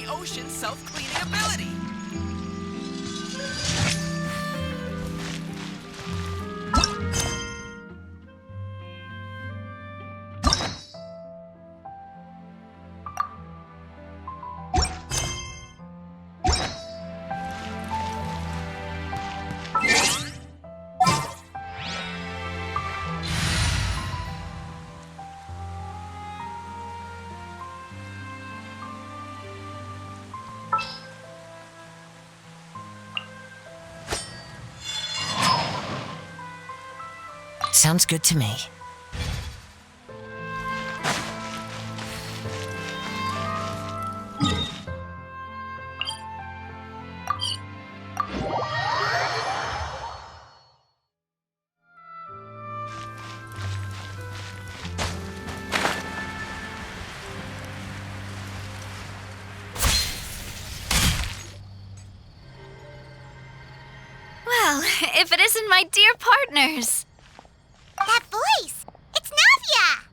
ocean's self-cleaning ability. Sounds good to me. Well, if it isn't my dear partners. That voice! It's Navia!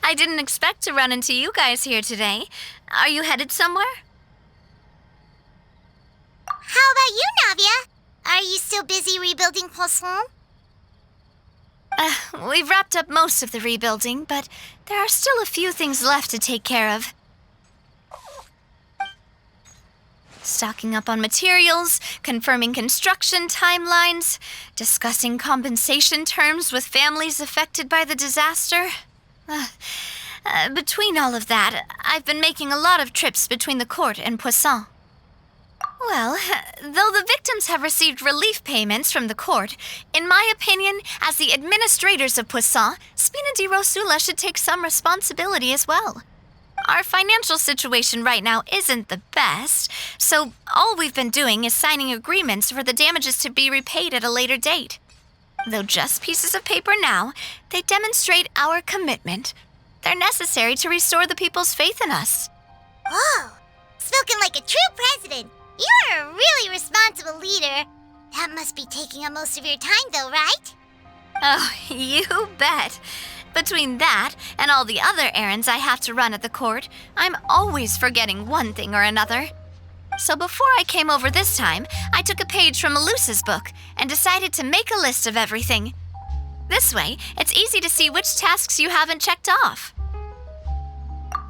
I didn't expect to run into you guys here today. Are you headed somewhere? How about you, Navia? Are you still busy rebuilding Poisson? We've wrapped up most of the rebuilding, but there are still a few things left to take care of. Stocking up on materials, confirming construction timelines, discussing compensation terms with families affected by the disaster. Between all of that, I've been making a lot of trips between the court and Poisson. Well, though the victims have received relief payments from the court, in my opinion, as the administrators of Poisson, Spina di Rosula should take some responsibility as well. Our financial situation right now isn't the best, so all we've been doing is signing agreements for the damages to be repaid at a later date. Though just pieces of paper now, they demonstrate our commitment. They're necessary to restore the people's faith in us. Oh, spoken like a true president. You're a really responsible leader. That must be taking up most of your time, though, right? Oh, you bet. Between that and all the other errands I have to run at the court, I'm always forgetting one thing or another. So before I came over this time, I took a page from Melusa's book and decided to make a list of everything. This way, it's easy to see which tasks you haven't checked off.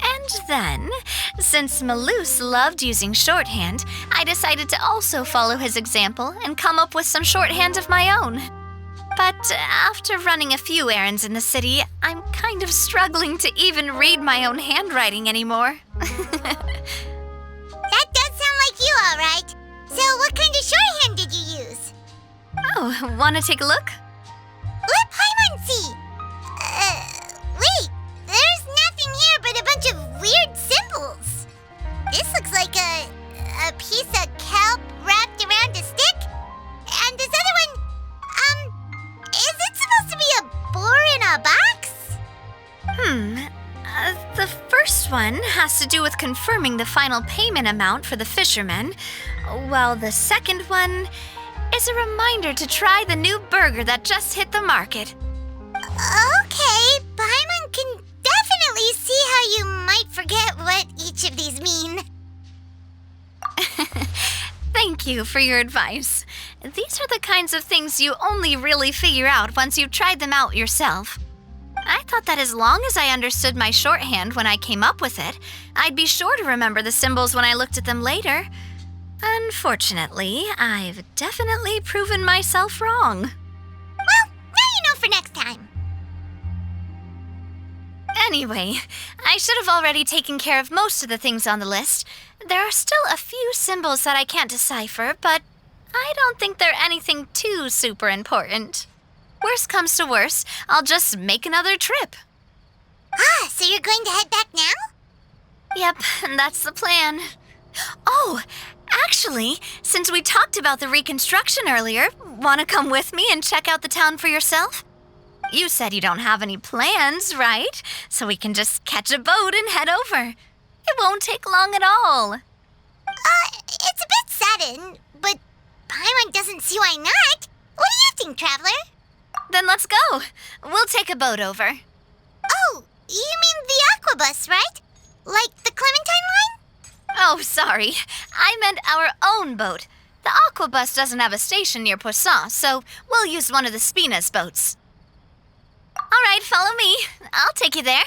And then, since Melus loved using shorthand, I decided to also follow his example and come up with some shorthand of my own. But after running a few errands in the city, I'm kind of struggling to even read my own handwriting anymore. That does sound like you, all right. So what kind of shorthand did you use? Oh, want to take a look? Let Paimon see. Wait. There's nothing here but a bunch of weird symbols. This looks like a piece of kelp wrapped around a stick. And this other one, is it supposed to be a boar in a box? The first one has to do with confirming the final payment amount for the fishermen, while the second one is a reminder to try the new burger that just hit the market. Okay, Paimon can definitely see how you might forget what each of these mean. Thank you for your advice. These are the kinds of things you only really figure out once you've tried them out yourself. I thought that as long as I understood my shorthand when I came up with it, I'd be sure to remember the symbols when I looked at them later. Unfortunately, I've definitely proven myself wrong. Well, now you know for next time. Anyway, I should have already taken care of most of the things on the list. There are still a few symbols that I can't decipher, but I don't think they're anything too super important. Worst comes to worst, I'll just make another trip. So you're going to head back now? Yep, that's the plan. Oh, actually, since we talked about the reconstruction earlier, want to come with me and check out the town for yourself? You said you don't have any plans, right? So we can just catch a boat and head over. It won't take long at all. It's a bit sudden, but Paimon doesn't see why not. What do you think, Traveler? Then let's go. We'll take a boat over. Oh, you mean the aquabus, right? Like the Clementine line? Oh, sorry. I meant our own boat. The aquabus doesn't have a station near Poisson, so we'll use one of the Spina's boats. All right, follow me. I'll take you there.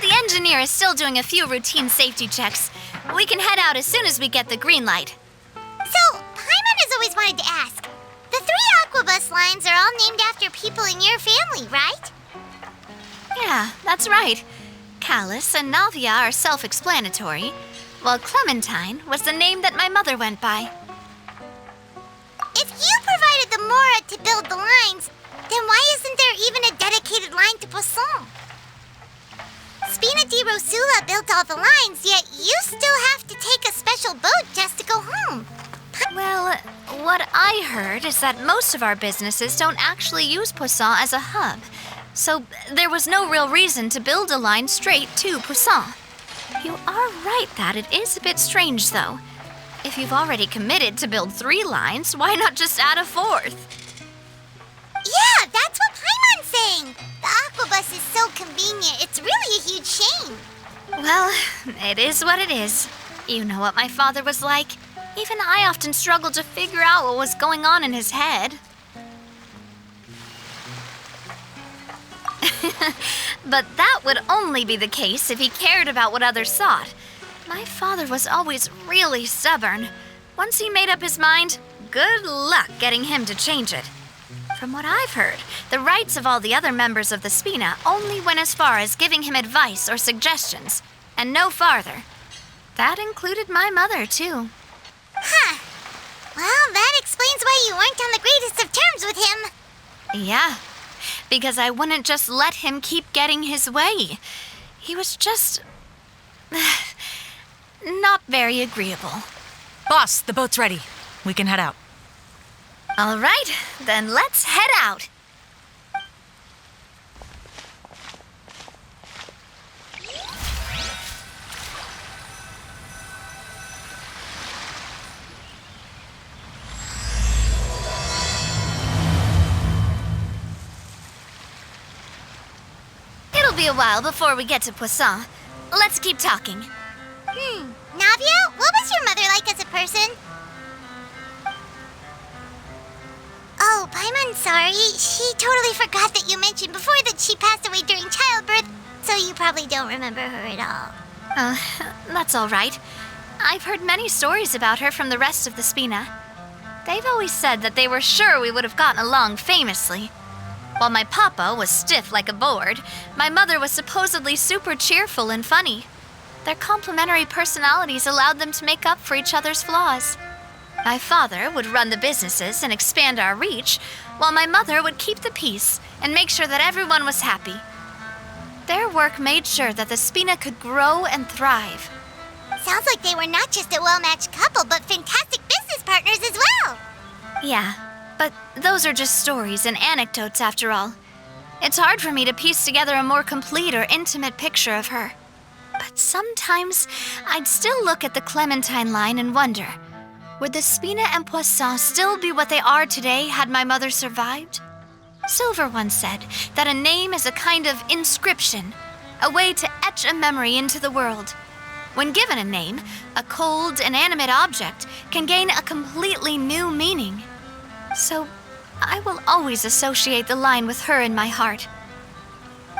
The engineer is still doing a few routine safety checks. We can head out as soon as we get the green light. So, Paimon has always wanted to ask. The 3 aquabus lines are all named after people in your family, right? Yeah, that's right. Callus and Navia are self-explanatory, while Clementine was the name that my mother went by. If you provided the Mora to build the lines, then why isn't there even a dedicated line to Poisson? Spina di Rosula built all the lines, yet you still have to take a special boat just to go home. Well, what I heard is that most of our businesses don't actually use Poisson as a hub, so there was no real reason to build a line straight to Poisson. You are right that it is a bit strange, though. If you've already committed to build 3 lines, why not just add a 4th? Yeah, that's what Paimon's saying. The aquabus is so convenient, it's really a huge shame. Well, it is what it is. You know what my father was like. Even I often struggled to figure out what was going on in his head. But that would only be the case if he cared about what others thought. My father was always really stubborn. Once he made up his mind, good luck getting him to change it. From what I've heard, the rights of all the other members of the Spina only went as far as giving him advice or suggestions, and no farther. That included my mother, too. Huh. Well, that explains why you weren't on the greatest of terms with him. Yeah, because I wouldn't just let him keep getting his way. He was just... not very agreeable. Boss, the boat's ready. We can head out. All right, then let's head out. It'll be a while before we get to Poisson. Let's keep talking. Navia, what was your mother like as a person? Oh, Paimon, sorry. She totally forgot that you mentioned before that she passed away during childbirth, so you probably don't remember her at all. That's all right. I've heard many stories about her from the rest of the Spina. They've always said that they were sure we would have gotten along famously. While my papa was stiff like a board, my mother was supposedly super cheerful and funny. Their complementary personalities allowed them to make up for each other's flaws. My father would run the businesses and expand our reach, while my mother would keep the peace and make sure that everyone was happy. Their work made sure that the Spina could grow and thrive. Sounds like they were not just a well-matched couple, but fantastic business partners as well. Yeah, but those are just stories and anecdotes after all. It's hard for me to piece together a more complete or intimate picture of her. But sometimes I'd still look at the Clementine line and wonder, would the Spina and Poisson still be what they are today had my mother survived? Silver once said that a name is a kind of inscription, a way to etch a memory into the world. When given a name, a cold, inanimate object can gain a completely new meaning. So I will always associate the line with her in my heart.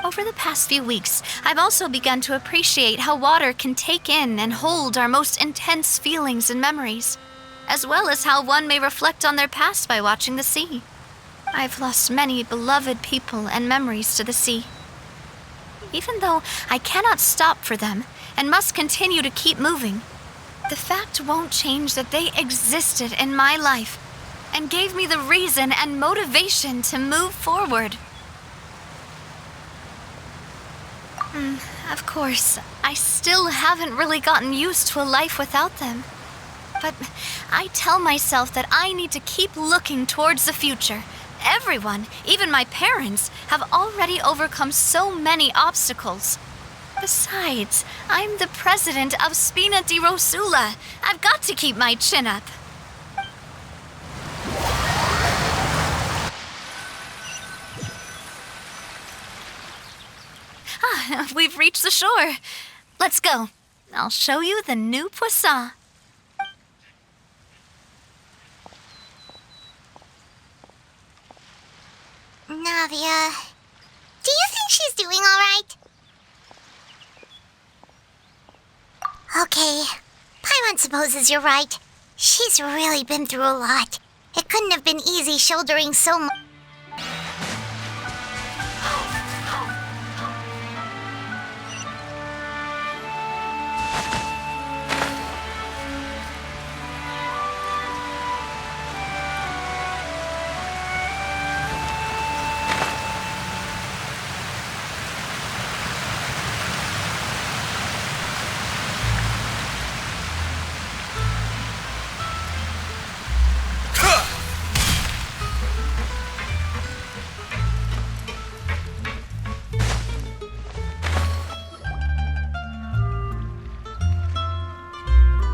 Over the past few weeks, I've also begun to appreciate how water can take in and hold our most intense feelings and memories, as well as how one may reflect on their past by watching the sea. I've lost many beloved people and memories to the sea. Even though I cannot stop for them and must continue to keep moving, the fact won't change that they existed in my life and gave me the reason and motivation to move forward. Of course, I still haven't really gotten used to a life without them. But I tell myself that I need to keep looking towards the future. Everyone, even my parents, have already overcome so many obstacles. Besides, I'm the president of Spina di Rosula. I've got to keep my chin up. We've reached the shore. Let's go. I'll show you the new poisson. Navia, do you think she's doing all right? Okay, Paimon supposes you're right. She's really been through a lot. It couldn't have been easy shouldering so much.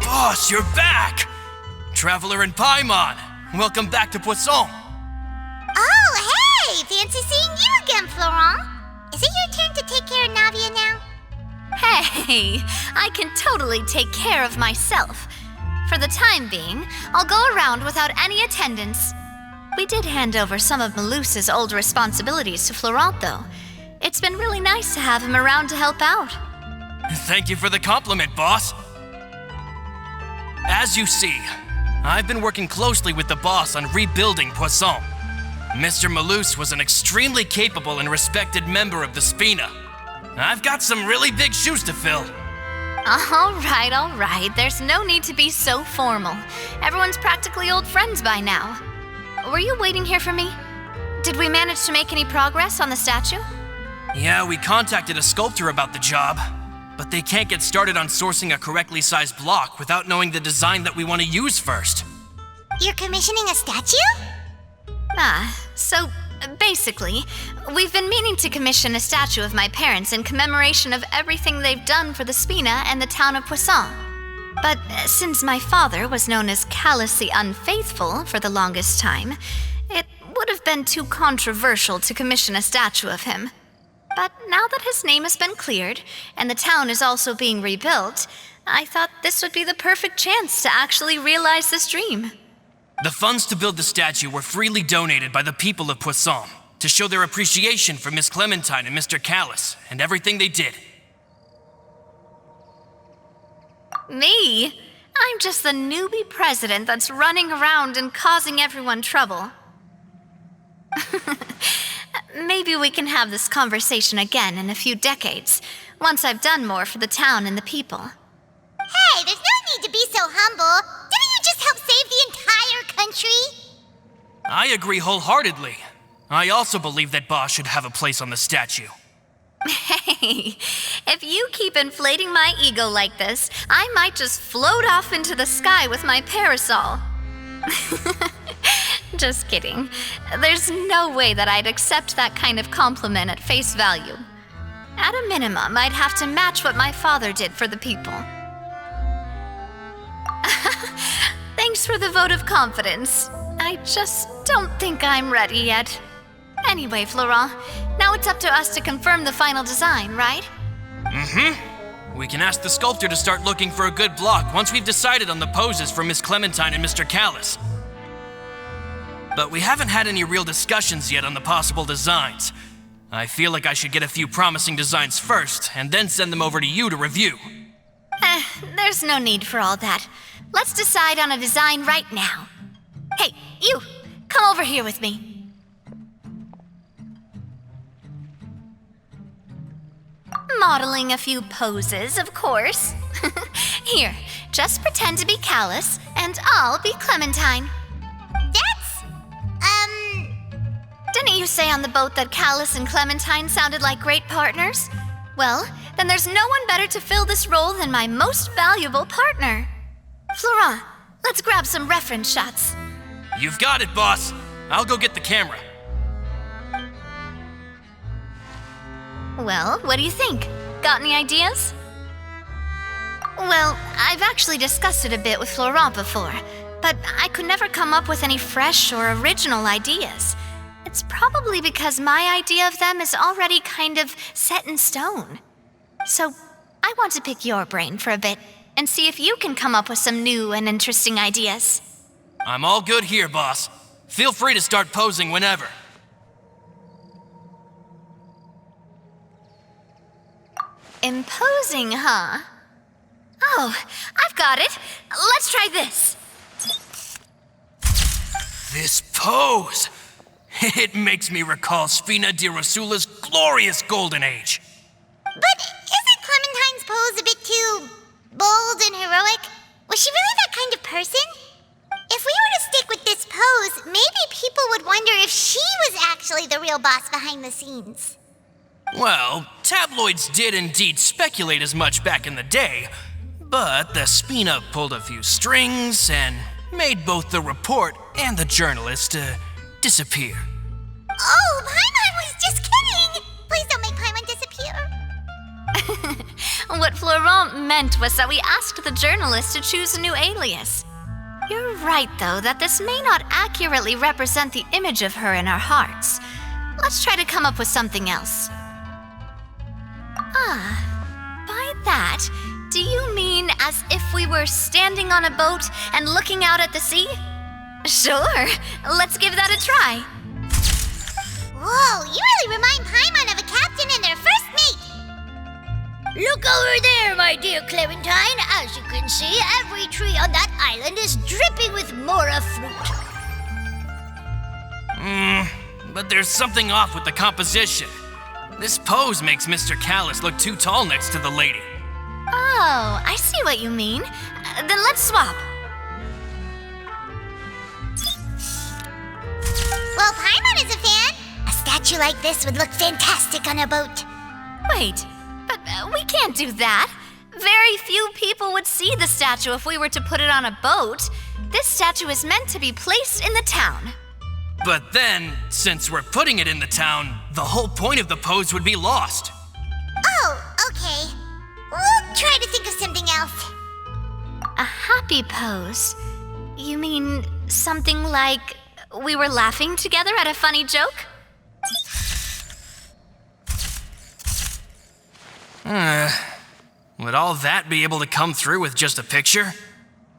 Boss, you're back! Traveler and Paimon, welcome back to Poisson. Oh, hey! Fancy seeing you again, Florent. Is it your turn to take care of Navia now? Hey, I can totally take care of myself. For the time being, I'll go around without any attendance. We did hand over some of Malus's old responsibilities to Florent, though. It's been really nice to have him around to help out. Thank you for the compliment, boss. As you see, I've been working closely with the boss on rebuilding Poisson. Mr. Malus was an extremely capable and respected member of the Spina. I've got some really big shoes to fill. All right. There's no need to be so formal. Everyone's practically old friends by now. Were you waiting here for me? Did we manage to make any progress on the statue? Yeah, we contacted a sculptor about the job, but they can't get started on sourcing a correctly sized block without knowing the design that we want to use first. You're commissioning a statue? So basically, we've been meaning to commission a statue of my parents in commemoration of everything they've done for the Spina and the town of Poisson. But since my father was known as callously unfaithful for the longest time, it would have been too controversial to commission a statue of him. But now that his name has been cleared, and the town is also being rebuilt, I thought this would be the perfect chance to actually realize this dream. The funds to build the statue were freely donated by the people of Poisson to show their appreciation for Miss Clementine and Mr. Callis and everything they did. Me? I'm just the newbie president that's running around and causing everyone trouble. Maybe we can have this conversation again in a few decades, once I've done more for the town and the people. Hey, there's no need to be so humble. Didn't you just help save the entire country? I agree wholeheartedly. I also believe that Boss should have a place on the statue. Hey, if you keep inflating my ego like this, I might just float off into the sky with my parasol. Just kidding. There's no way that I'd accept that kind of compliment at face value. At a minimum, I'd have to match what my father did for the people. Thanks for the vote of confidence. I just don't think I'm ready yet. Anyway, Florent, now it's up to us to confirm the final design, right? We can ask the sculptor to start looking for a good block once we've decided on the poses for Miss Clementine and Mr. Callis. But we haven't had any real discussions yet on the possible designs. I feel like I should get a few promising designs first, and then send them over to you to review. There's no need for all that. Let's decide on a design right now. Hey, you! Come over here with me. Modeling a few poses, of course. Here, just pretend to be Callis, and I'll be Clementine. Didn't you say on the boat that Callis and Clementine sounded like great partners? Well, then there's no one better to fill this role than my most valuable partner. Florent, let's grab some reference shots. You've got it, boss. I'll go get the camera. Well, what do you think? Got any ideas? Well, I've actually discussed it a bit with Florent before, but I could never come up with any fresh or original ideas. It's probably because my idea of them is already kind of set in stone. So, I want to pick your brain for a bit and see if you can come up with some new and interesting ideas. I'm all good here, boss. Feel free to start posing whenever. Imposing, huh? Oh, I've got it. Let's try this. This pose! It makes me recall Spina di Rosula's glorious golden age. But isn't Clementine's pose a bit too bold and heroic? Was she really that kind of person? If we were to stick with this pose, maybe people would wonder if she was actually the real boss behind the scenes. Well, tabloids did indeed speculate as much back in the day, but the Spina pulled a few strings and made both the report and the journalist disappear. Oh, Paimon was just kidding! Please don't make Paimon disappear. What Florent meant was that we asked the journalist to choose a new alias. You're right, though, that this may not accurately represent the image of her in our hearts. Let's try to come up with something else. By that, do you mean as if we were standing on a boat and looking out at the sea? Sure, let's give that a try. Whoa, you really remind Paimon of a captain and their first mate. Look over there, my dear Clementine. As you can see, every tree on that island is dripping with mora fruit. But there's something off with the composition. This pose makes Mr. Callis look too tall next to the lady. Oh, I see what you mean. Then let's swap. Well, Paimon is a fan. A statue like this would look fantastic on a boat. Wait, but we can't do that. Very few people would see the statue if we were to put it on a boat. This statue is meant to be placed in the town. But then, since we're putting it in the town, the whole point of the pose would be lost. Oh, okay. We'll try to think of something else. A happy pose? You mean something like we were laughing together at a funny joke? Would all that be able to come through with just a picture?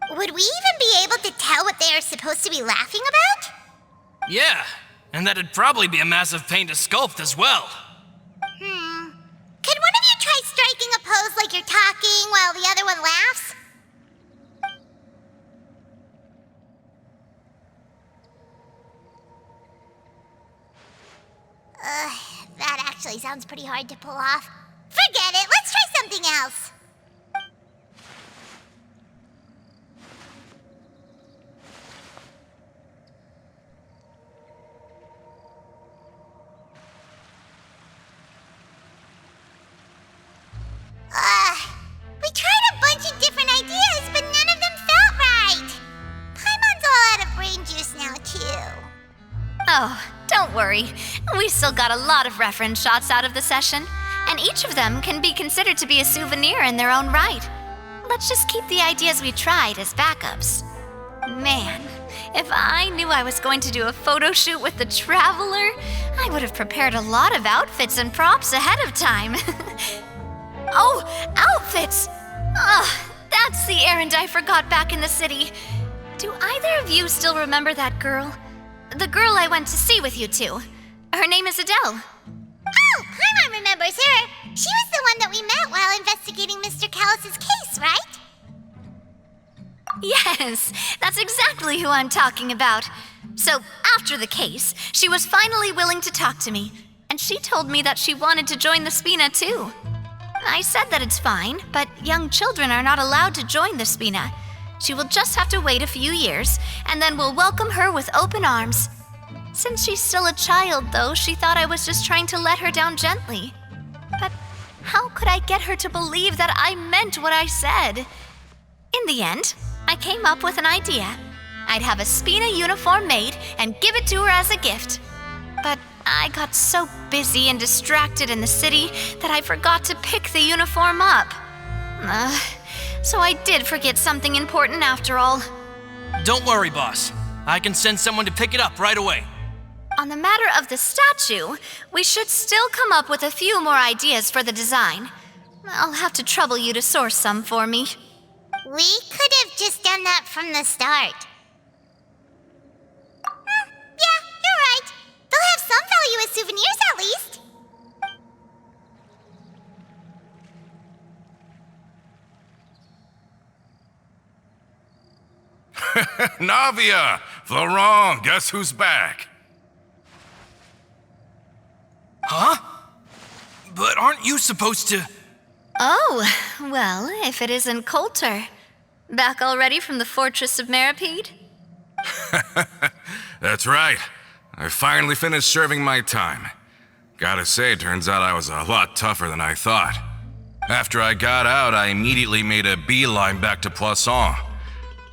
Would we even be able to tell what they are supposed to be laughing about? Yeah, and that'd probably be a massive pain to sculpt as well. Could one of you try striking a pose like you're talking while the other one laughs? That actually sounds pretty hard to pull off. Forget it, let's try something else. We tried a bunch of different ideas, but none of them felt right. Paimon's all out of brain juice now, too. Oh, don't worry. We still got a lot of reference shots out of the session, and each of them can be considered to be a souvenir in their own right. Let's just keep the ideas we tried as backups. Man, if I knew I was going to do a photo shoot with the Traveler, I would have prepared a lot of outfits and props ahead of time. Oh, outfits! That's the errand I forgot back in the city. Do either of you still remember that girl? The girl I went to see with you two. Her name is Adele. Oh, Paimon remembers her. She was the one that we met while investigating Mr. Callis's case, right? Yes, that's exactly who I'm talking about. So, after the case, she was finally willing to talk to me, and she told me that she wanted to join the Spina too. I said that it's fine, but young children are not allowed to join the Spina. She will just have to wait a few years, and then we'll welcome her with open arms. Since she's still a child, though, she thought I was just trying to let her down gently. But how could I get her to believe that I meant what I said? In the end, I came up with an idea. I'd have a Spina uniform made and give it to her as a gift. But I got so busy and distracted in the city that I forgot to pick the uniform up. So I did forget something important after all. Don't worry, boss. I can send someone to pick it up right away. On the matter of the statue, we should still come up with a few more ideas for the design. I'll have to trouble you to source some for me. We could have just done that from the start. Yeah, you're right. They'll have some value as souvenirs at least. Navia! Florent, guess who's back? Huh? But aren't you supposed to... Oh, well, if it isn't Coulter. Back already from the Fortress of Meripede? That's right. I finally finished serving my time. Gotta say, turns out I was a lot tougher than I thought. After I got out, I immediately made a beeline back to Poisson.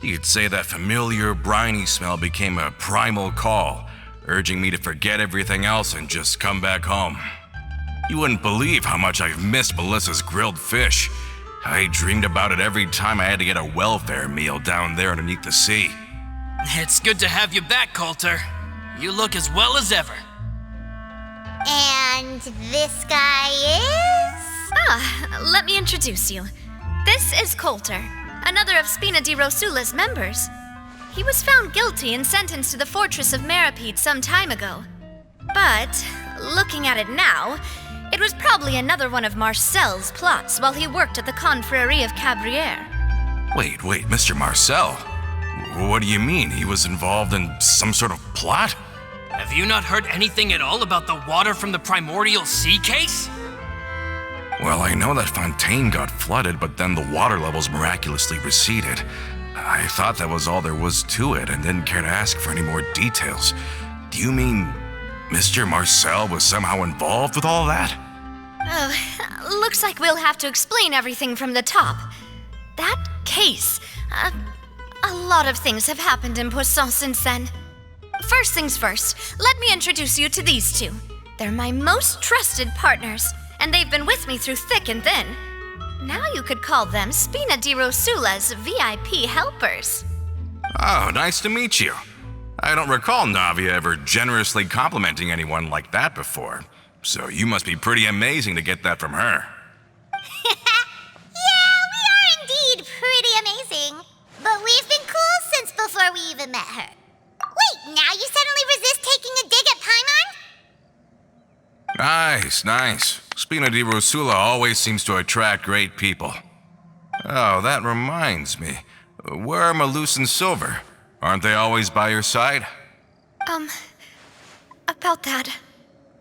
You could say that familiar, briny smell became a primal call, urging me to forget everything else and just come back home. You wouldn't believe how much I've missed Melissa's grilled fish. I dreamed about it every time I had to get a welfare meal down there underneath the sea. It's good to have you back, Coulter. You look as well as ever. And this guy is? Let me introduce you. This is Coulter, another of Spina di Rosula's members. He was found guilty and sentenced to the Fortress of Meripede some time ago. But, looking at it now, it was probably another one of Marcel's plots while he worked at the Confrérie of Cabrières. Wait, Mr. Marcel? What do you mean? He was involved in some sort of plot? Have you not heard anything at all about the water from the primordial sea case? Well, I know that Fontaine got flooded, but then the water levels miraculously receded. I thought that was all there was to it and didn't care to ask for any more details. Do you mean Mr. Marcel was somehow involved with all that? Oh, looks like we'll have to explain everything from the top. That case, a lot of things have happened in Poisson since then. First things first, let me introduce you to these two. They're my most trusted partners, and they've been with me through thick and thin. Now you could call them Spina di Rosula's VIP helpers. Oh, nice to meet you. I don't recall Navia ever generously complimenting anyone like that before, so you must be pretty amazing to get that from her. Yeah, we are indeed pretty amazing. But we've been cool since before we even met her. Wait, now you suddenly resist taking a dig at Paimon? Nice. Spina di Rosula always seems to attract great people. Oh, that reminds me. Where are Malus and Silver? Aren't they always by your side? About that.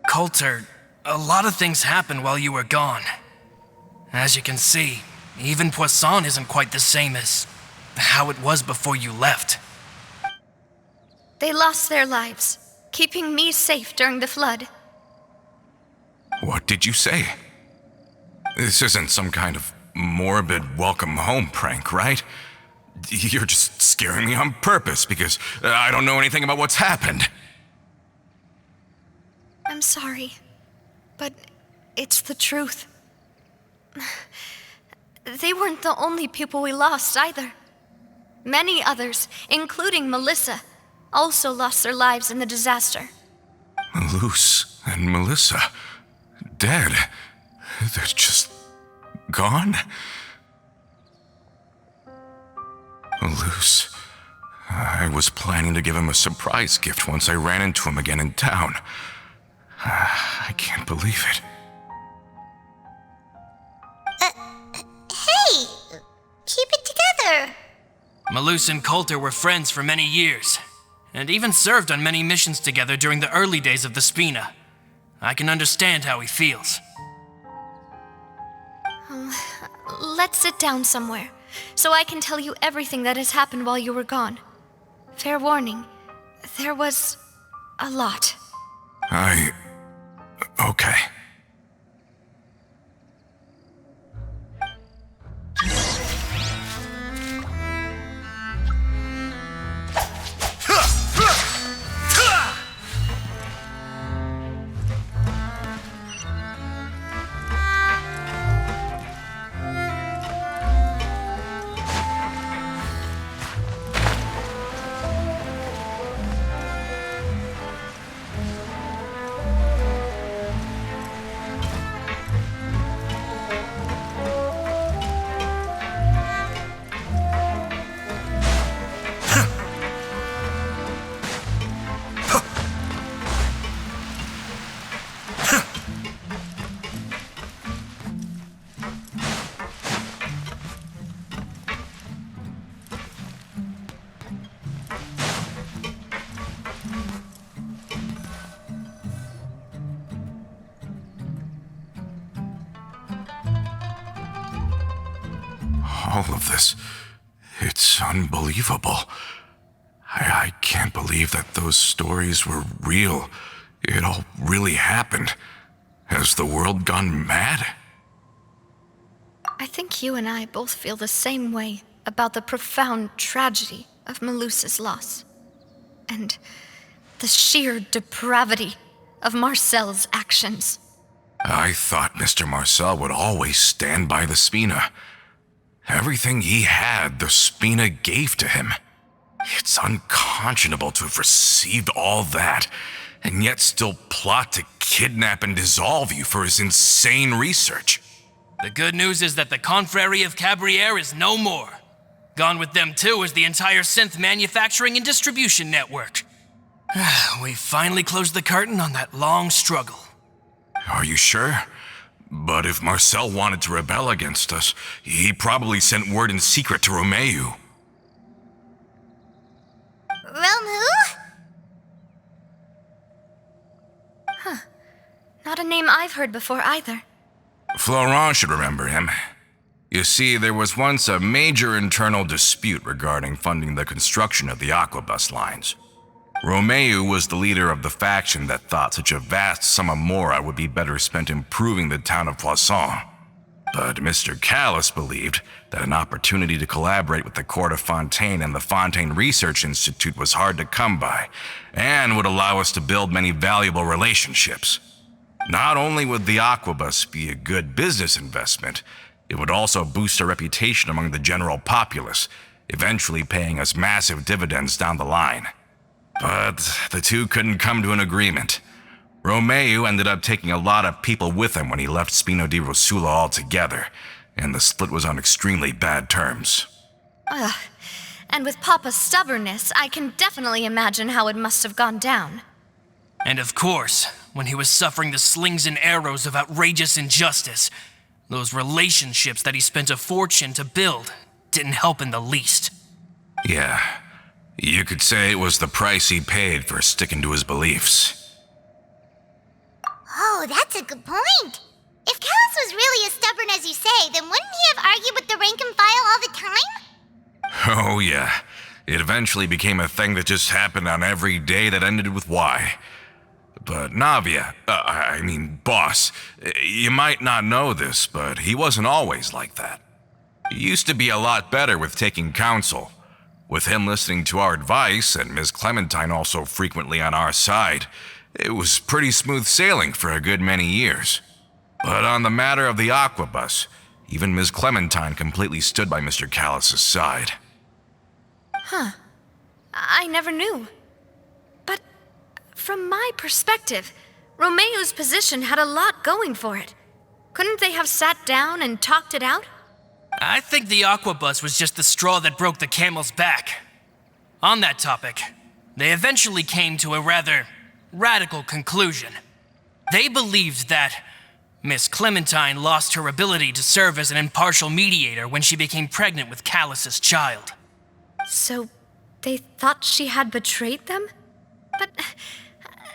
Coulter, a lot of things happened while you were gone. As you can see, even Poisson isn't quite the same as how it was before you left. They lost their lives, keeping me safe during the flood. What did you say? This isn't some kind of morbid welcome home prank, right? You're just scaring me on purpose because I don't know anything about what's happened. I'm sorry, but it's the truth. They weren't the only people we lost either. Many others, including Melissa, also lost their lives in the disaster. Malus and Melissa, dead. They're just gone? Malus, I was planning to give him a surprise gift once I ran into him again in town. I can't believe it. Hey, keep it together. Malus and Coulter were friends for many years, and even served on many missions together during the early days of the Spina. I can understand how he feels. Let's sit down somewhere, so I can tell you everything that has happened while you were gone. Fair warning, there was a lot. Okay. all of this, it's unbelievable. I can't believe that those stories were real. It all really happened. Has the world gone mad? I think you and I both feel the same way about the profound tragedy of Melusa's loss. And the sheer depravity of Marcel's actions. I thought Mr. Marcel would always stand by the Spina. Everything he had, the Spina gave to him. It's unconscionable to have received all that, and yet still plot to kidnap and dissolve you for his insane research. The good news is that the Confrérie of Cabriere is no more. Gone with them too is the entire synth manufacturing and distribution network. We finally closed the curtain on that long struggle. Are you sure? But if Marcel wanted to rebel against us, he probably sent word in secret to Romeu. Romu? Not a name I've heard before either. Florent should remember him. You see, there was once a major internal dispute regarding funding the construction of the Aquabus lines. Romeu was the leader of the faction that thought such a vast sum of mora would be better spent improving the town of Poisson. But Mr. Callis believed that an opportunity to collaborate with the Court of Fontaine and the Fontaine Research Institute was hard to come by, and would allow us to build many valuable relationships. Not only would the Aquabus be a good business investment, it would also boost our reputation among the general populace, eventually paying us massive dividends down the line. But the two couldn't come to an agreement. Romeu ended up taking a lot of people with him when he left Spino di Rosula altogether, and the split was on extremely bad terms. And with Papa's stubbornness, I can definitely imagine how it must have gone down. And of course, when he was suffering the slings and arrows of outrageous injustice, those relationships that he spent a fortune to build didn't help in the least. Yeah, you could say it was the price he paid for sticking to his beliefs. Oh, that's a good point. If Callis was really as stubborn as you say, then wouldn't he have argued with the rank and file all the time? Oh yeah, it eventually became a thing that just happened on every day that ended with Y. But Navia, boss, you might not know this, but he wasn't always like that. He used to be a lot better with taking counsel. With him listening to our advice, and Ms. Clementine also frequently on our side, it was pretty smooth sailing for a good many years. But on the matter of the Aquabus, even Ms. Clementine completely stood by Mr. Callis' side. I never knew. But from my perspective, Romeu's position had a lot going for it. Couldn't they have sat down and talked it out? I think the Aquabus was just the straw that broke the camel's back. On that topic, they eventually came to a rather radical conclusion. They believed that Miss Clementine lost her ability to serve as an impartial mediator when she became pregnant with Callus's child. So they thought she had betrayed them? But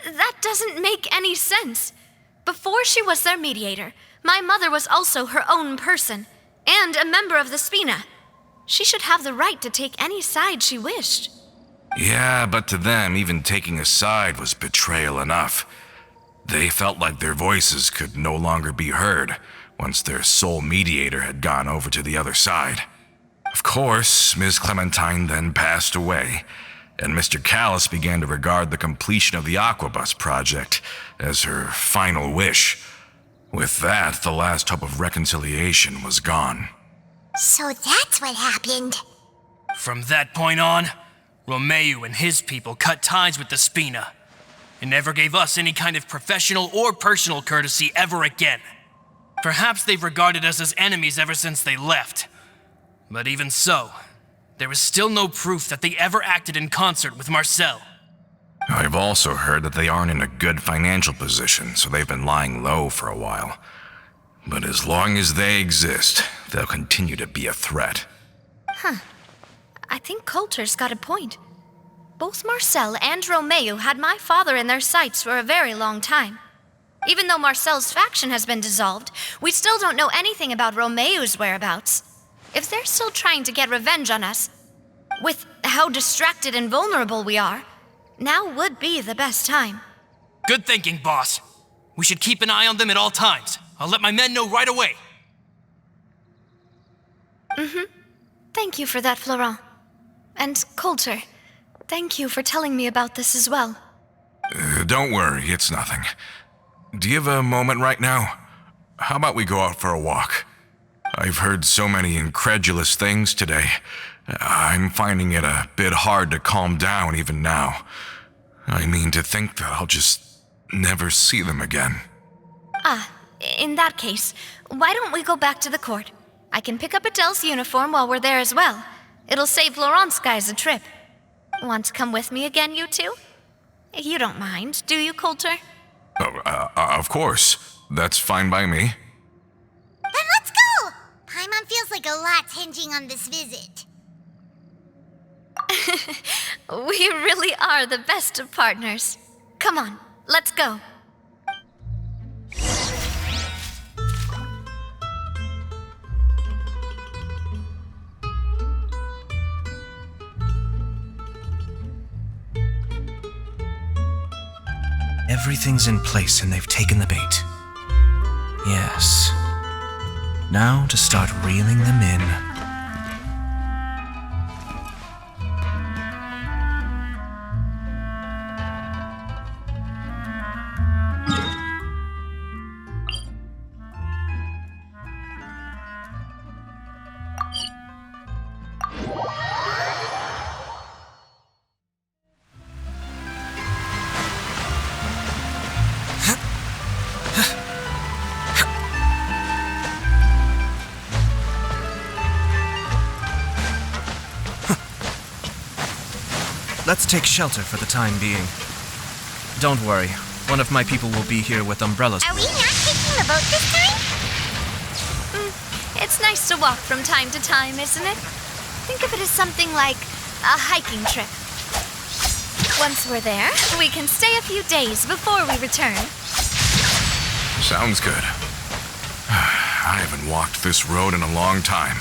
that doesn't make any sense. Before she was their mediator, my mother was also her own person, and a member of the Spina. She should have the right to take any side she wished. Yeah, but to them, even taking a side was betrayal enough. They felt like their voices could no longer be heard once their sole mediator had gone over to the other side. Of course, Ms. Clementine then passed away, and Mr. Callis began to regard the completion of the Aquabus project as her final wish. With that, the last hope of reconciliation was gone. So that's what happened. From that point on, Romeu and his people cut ties with the Spina, and never gave us any kind of professional or personal courtesy ever again. Perhaps they've regarded us as enemies ever since they left. But even so, there is still no proof that they ever acted in concert with Marcel. I've also heard that they aren't in a good financial position, so they've been lying low for a while. But as long as they exist, they'll continue to be a threat. I think Coulter's got a point. Both Marcel and Romeu had my father in their sights for a very long time. Even though Marcel's faction has been dissolved, we still don't know anything about Romeu's whereabouts. If they're still trying to get revenge on us, with how distracted and vulnerable we are, now would be the best time. Good thinking, boss. We should keep an eye on them at all times. I'll let my men know right away. Thank you for that, Florent. And Coulter, thank you for telling me about this as well. Don't worry, it's nothing. Do you have a moment right now? How about we go out for a walk? I've heard so many incredulous things today. I'm finding it a bit hard to calm down even now. I mean, to think that I'll just never see them again. In that case, why don't we go back to the court? I can pick up Adele's uniform while we're there as well. It'll save Laurent's guys a trip. Want to come with me again, you two? You don't mind, do you, Coulter? Of course. That's fine by me. Then let's go! Paimon feels like a lot's hinging on this visit. We really are the best of partners. Come on, let's go. Everything's in place and they've taken the bait. Yes. Now to start reeling them in. Let's take shelter for the time being. Don't worry, one of my people will be here with umbrellas. Are we not taking the boat this time? It's nice to walk from time to time, isn't it? Think of it as something like a hiking trip. Once we're there, we can stay a few days before we return. Sounds good. I haven't walked this road in a long time.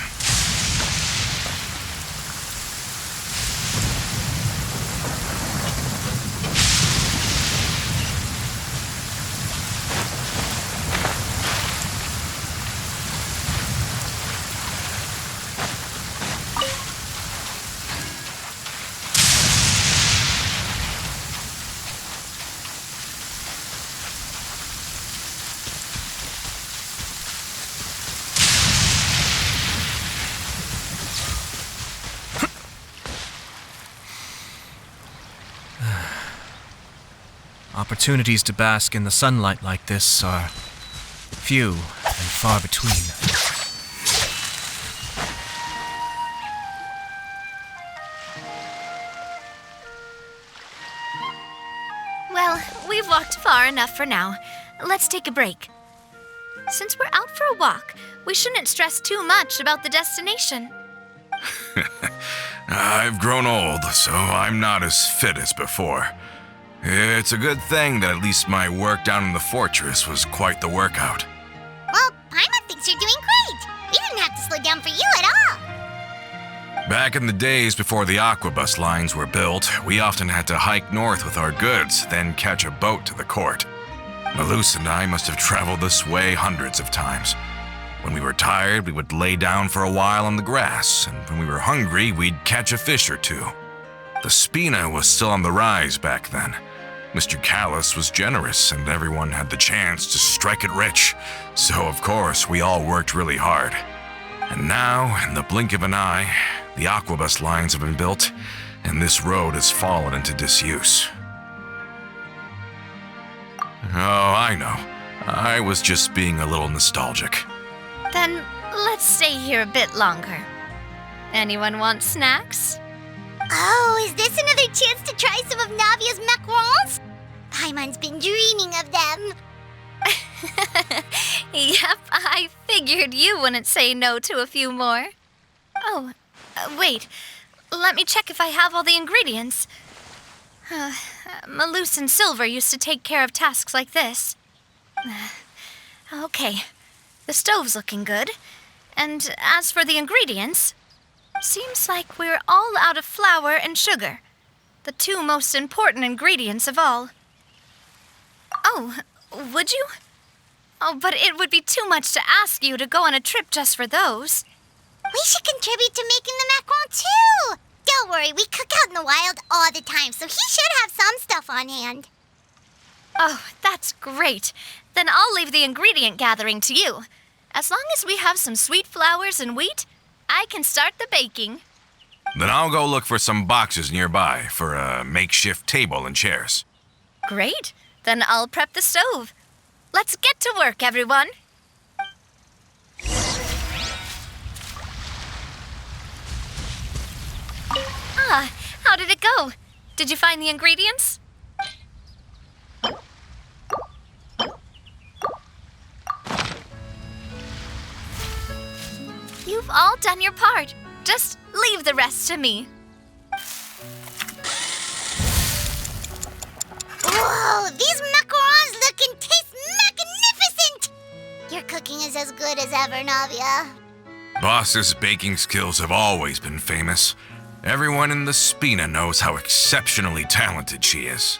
Opportunities to bask in the sunlight like this are few and far between. Well, we've walked far enough for now. Let's take a break. Since we're out for a walk, we shouldn't stress too much about the destination. I've grown old, so I'm not as fit as before. It's a good thing that at least my work down in the fortress was quite the workout. Well, Paimon thinks you're doing great. We didn't have to slow down for you at all. Back in the days before the aquabus lines were built, we often had to hike north with our goods, then catch a boat to the court. Malus and I must have traveled this way hundreds of times. When we were tired, we would lay down for a while on the grass, and when we were hungry, we'd catch a fish or two. The spina was still on the rise back then. Mr. Callis was generous, and everyone had the chance to strike it rich, so of course we all worked really hard. And now, in the blink of an eye, the aquabus lines have been built, and this road has fallen into disuse. Oh, I know. I was just being a little nostalgic. Then let's stay here a bit longer. Anyone want snacks? Oh, is this another chance to try some of Navia's macarons? Paimon's been dreaming of them. Yep, I figured you wouldn't say no to a few more. Oh, wait. Let me check if I have all the ingredients. Malus and Silver used to take care of tasks like this. Okay, the stove's looking good. And as for the ingredients, seems like we're all out of flour and sugar, the two most important ingredients of all. Oh, would you? Oh, but it would be too much to ask you to go on a trip just for those. We should contribute to making the macaron too! Don't worry, we cook out in the wild all the time, so he should have some stuff on hand. Oh, that's great. Then I'll leave the ingredient gathering to you. As long as we have some sweet flours and wheat, I can start the baking. Then I'll go look for some boxes nearby for a makeshift table and chairs. Great. Then I'll prep the stove. Let's get to work, everyone. Ah, how did it go? Did you find the ingredients? You've all done your part. Just leave the rest to me. Whoa, these macarons look and taste magnificent! Your cooking is as good as ever, Navia. Boss's baking skills have always been famous. Everyone in the Spina knows how exceptionally talented she is.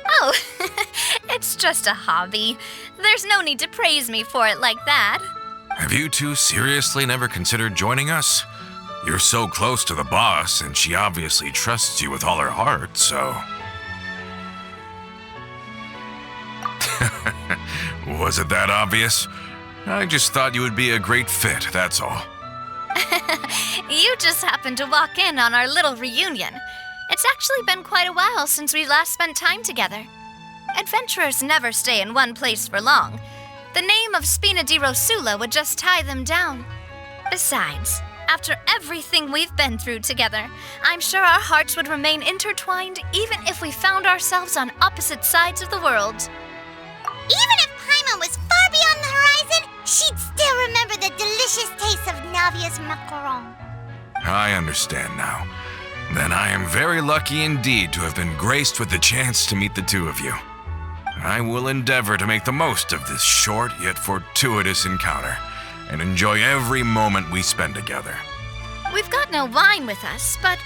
Oh, it's just a hobby. There's no need to praise me for it like that. Have you two seriously never considered joining us? You're so close to the boss, and she obviously trusts you with all her heart, so... Was it that obvious? I just thought you would be a great fit, that's all. You just happened to walk in on our little reunion. It's actually been quite a while since we last spent time together. Adventurers never stay in one place for long. The name of Spina di Rosula would just tie them down. Besides, after everything we've been through together, I'm sure our hearts would remain intertwined even if we found ourselves on opposite sides of the world. Even if Paimon was far beyond the horizon, she'd still remember the delicious taste of Navia's macaron. I understand now. Then I am very lucky indeed to have been graced with the chance to meet the two of you. I will endeavor to make the most of this short yet fortuitous encounter and enjoy every moment we spend together. We've got no wine with us, but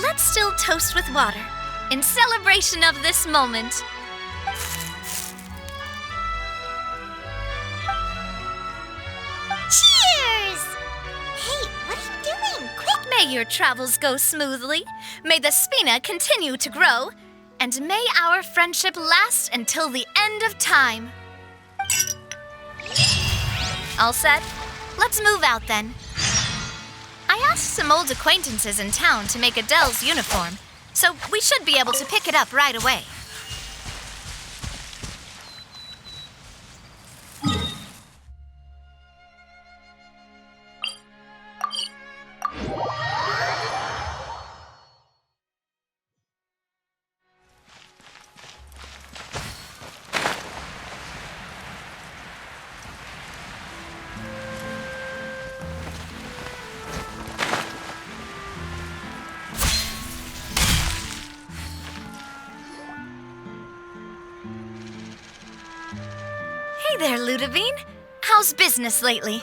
let's still toast with water in celebration of this moment. Cheers! Hey, what are you doing? Quick! May your travels go smoothly, may the Spina continue to grow, and may our friendship last until the end of time. All set? Let's move out then. I asked some old acquaintances in town to make Adele's uniform, so we should be able to pick it up right away. Hey there, Ludovine. How's business lately?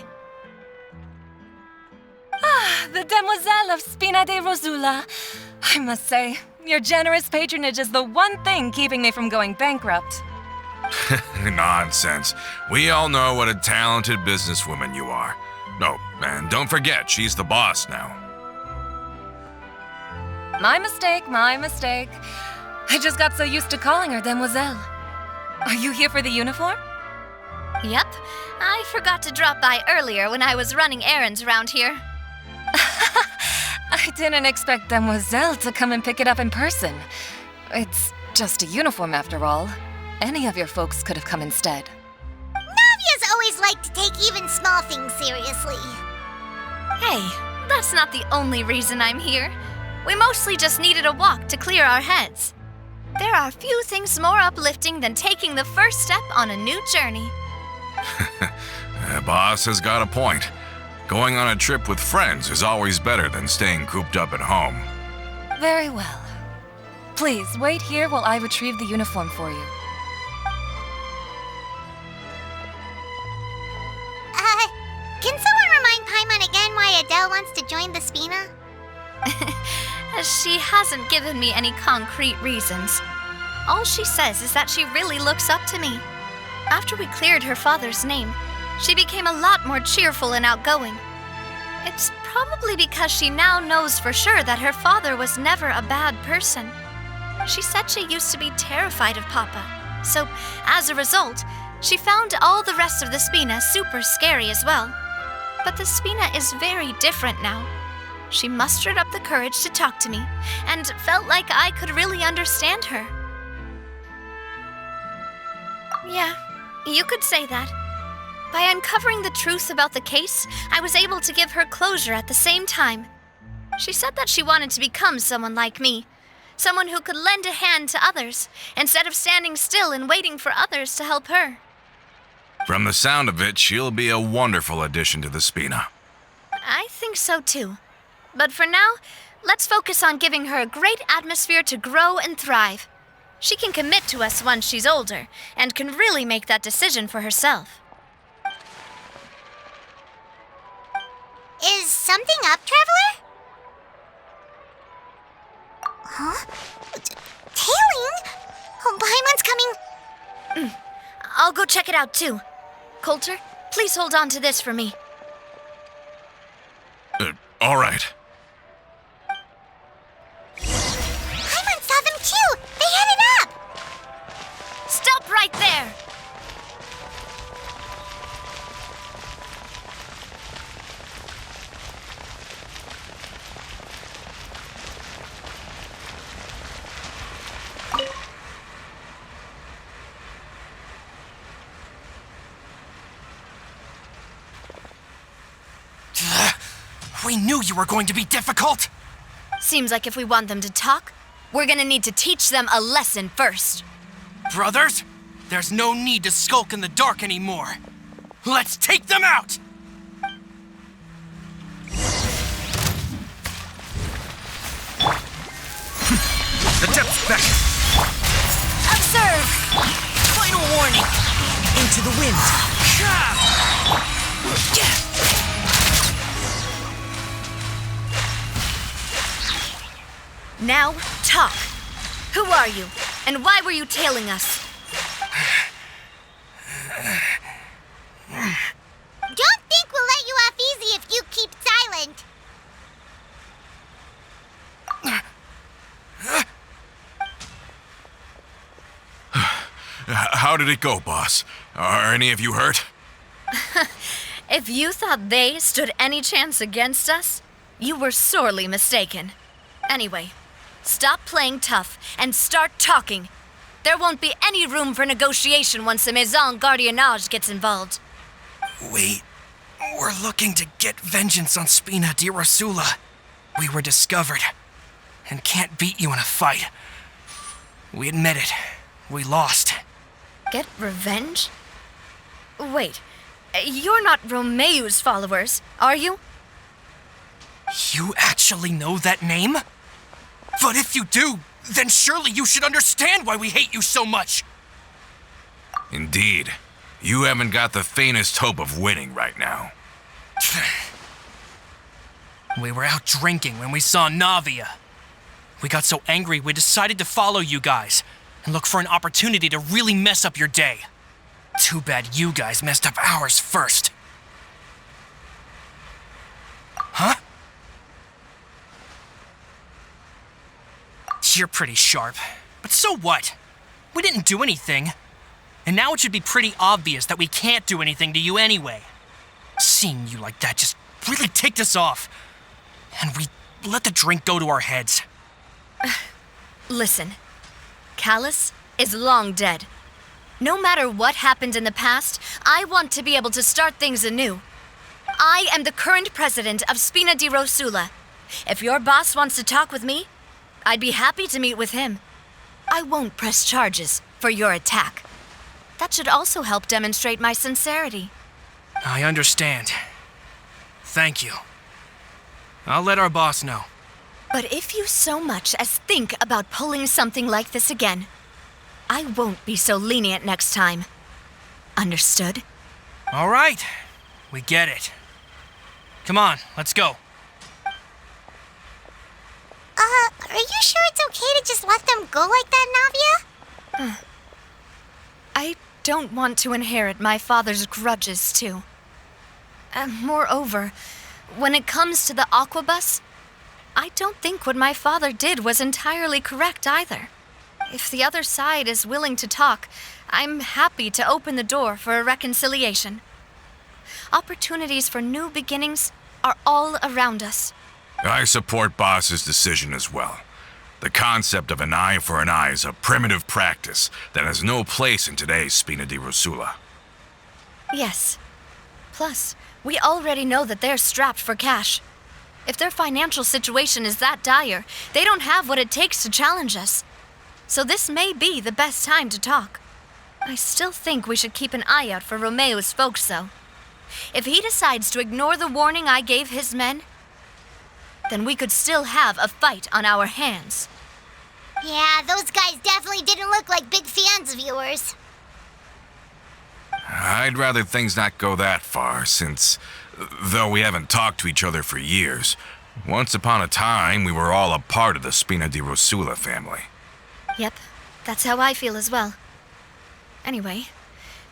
The Demoiselle of Spina di Rosula. I must say, your generous patronage is the one thing keeping me from going bankrupt. Nonsense. We all know what a talented businesswoman you are. No, and don't forget, she's the boss now. My mistake, my mistake. I just got so used to calling her Demoiselle. Are you here for the uniform? Yep. I forgot to drop by earlier when I was running errands around here. I didn't expect Demoiselle to come and pick it up in person. It's just a uniform after all. Any of your folks could have come instead. Navia's always liked to take even small things seriously. Hey, that's not the only reason I'm here. We mostly just needed a walk to clear our heads. There are few things more uplifting than taking the first step on a new journey. The boss has got a point. Going on a trip with friends is always better than staying cooped up at home. Very well. Please, wait here while I retrieve the uniform for you. Can someone remind Paimon Lady Adele wants to join the Spina? She hasn't given me any concrete reasons. All she says is that she really looks up to me. After we cleared her father's name, she became a lot more cheerful and outgoing. It's probably because she now knows for sure that her father was never a bad person. She said she used to be terrified of Papa, so as a result, she found all the rest of the Spina super scary as well. But the Spina is very different now. She mustered up the courage to talk to me, and felt like I could really understand her. Yeah, you could say that. By uncovering the truth about the case, I was able to give her closure at the same time. She said that she wanted to become someone like me, someone who could lend a hand to others, instead of standing still and waiting for others to help her. From the sound of it, she'll be a wonderful addition to the Spina. I think so too. But for now, let's focus on giving her a great atmosphere to grow and thrive. She can commit to us once she's older, and can really make that decision for herself. Is something up, Traveler? Huh? Tailing? Oh, Paimon's coming. I'll go check it out too. Coulter, please hold on to this for me. All right. Paimon saw them too! They headed up! Stop right there! We knew you were going to be difficult! Seems like if we want them to talk, we're gonna need to teach them a lesson first. Brothers, there's no need to skulk in the dark anymore. Let's take them out! The depths back! Observe! Final warning! Into the wind! Now, talk. Who are you? And why were you tailing us? Don't think we'll let you off easy if you keep silent. How did it go, boss? Are any of you hurt? If you thought they stood any chance against us, you were sorely mistaken. Anyway, stop playing tough and start talking. There won't be any room for negotiation once the Maison Gardiennage gets involved. We're looking to get vengeance on Spina di Rosula. We were discovered, and can't beat you in a fight. We admit it. We lost. Get revenge? Wait, you're not Romeu's followers, are you? You actually know that name? But if you do, then surely you should understand why we hate you so much. Indeed. You haven't got the faintest hope of winning right now. We were out drinking when we saw Navia. We got so angry we decided to follow you guys and look for an opportunity to really mess up your day. Too bad you guys messed up ours first. Huh? You're pretty sharp, but so what? We didn't do anything. And now it should be pretty obvious that we can't do anything to you anyway. Seeing you like that just really ticked us off. And we let the drink go to our heads. Listen, Callus is long dead. No matter what happened in the past, I want to be able to start things anew. I am the current president of Spina di Rosula. If your boss wants to talk with me, I'd be happy to meet with him. I won't press charges for your attack. That should also help demonstrate my sincerity. I understand. Thank you. I'll let our boss know. But if you so much as think about pulling something like this again, I won't be so lenient next time. Understood? All right. We get it. Come on, let's go. Are you sure it's okay to just let them go like that, Navia? I don't want to inherit my father's grudges, too. And moreover, when it comes to the Aquabus, I don't think what my father did was entirely correct either. If the other side is willing to talk, I'm happy to open the door for a reconciliation. Opportunities for new beginnings are all around us. I support Boss's decision as well. The concept of an eye for an eye is a primitive practice that has no place in today's Spina di Rosula. Yes. Plus, we already know that they're strapped for cash. If their financial situation is that dire, they don't have what it takes to challenge us. So this may be the best time to talk. I still think we should keep an eye out for Romeo's folks, though. If he decides to ignore the warning I gave his men, then we could still have a fight on our hands. Yeah, those guys definitely didn't look like big fans of yours. I'd rather things not go that far, since, though we haven't talked to each other for years, once upon a time we were all a part of the Spina di Rosula family. Yep, that's how I feel as well. Anyway,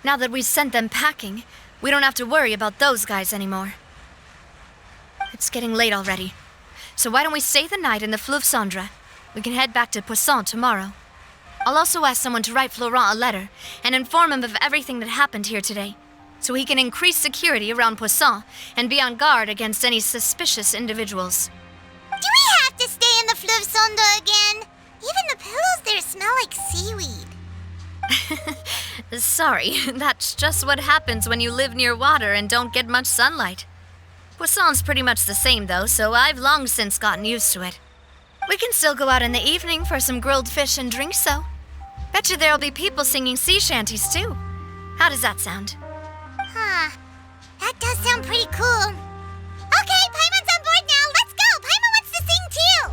now that we've sent them packing, we don't have to worry about those guys anymore. It's getting late already, so why don't we stay the night in the Fleuve Cendre? We can head back to Poisson tomorrow. I'll also ask someone to write Florent a letter and inform him of everything that happened here today, so he can increase security around Poisson and be on guard against any suspicious individuals. Do we have to stay in the Fleuve Cendre again? Even the pillows there smell like seaweed. Sorry, that's just what happens when you live near water and don't get much sunlight. Poisson's pretty much the same though, so I've long since gotten used to it. We can still go out in the evening for some grilled fish and drinks, though. Bet you there'll be people singing sea shanties too. How does that sound? Huh. That does sound pretty cool. Okay, Paimon's on board now. Let's go. Paimon wants to sing too.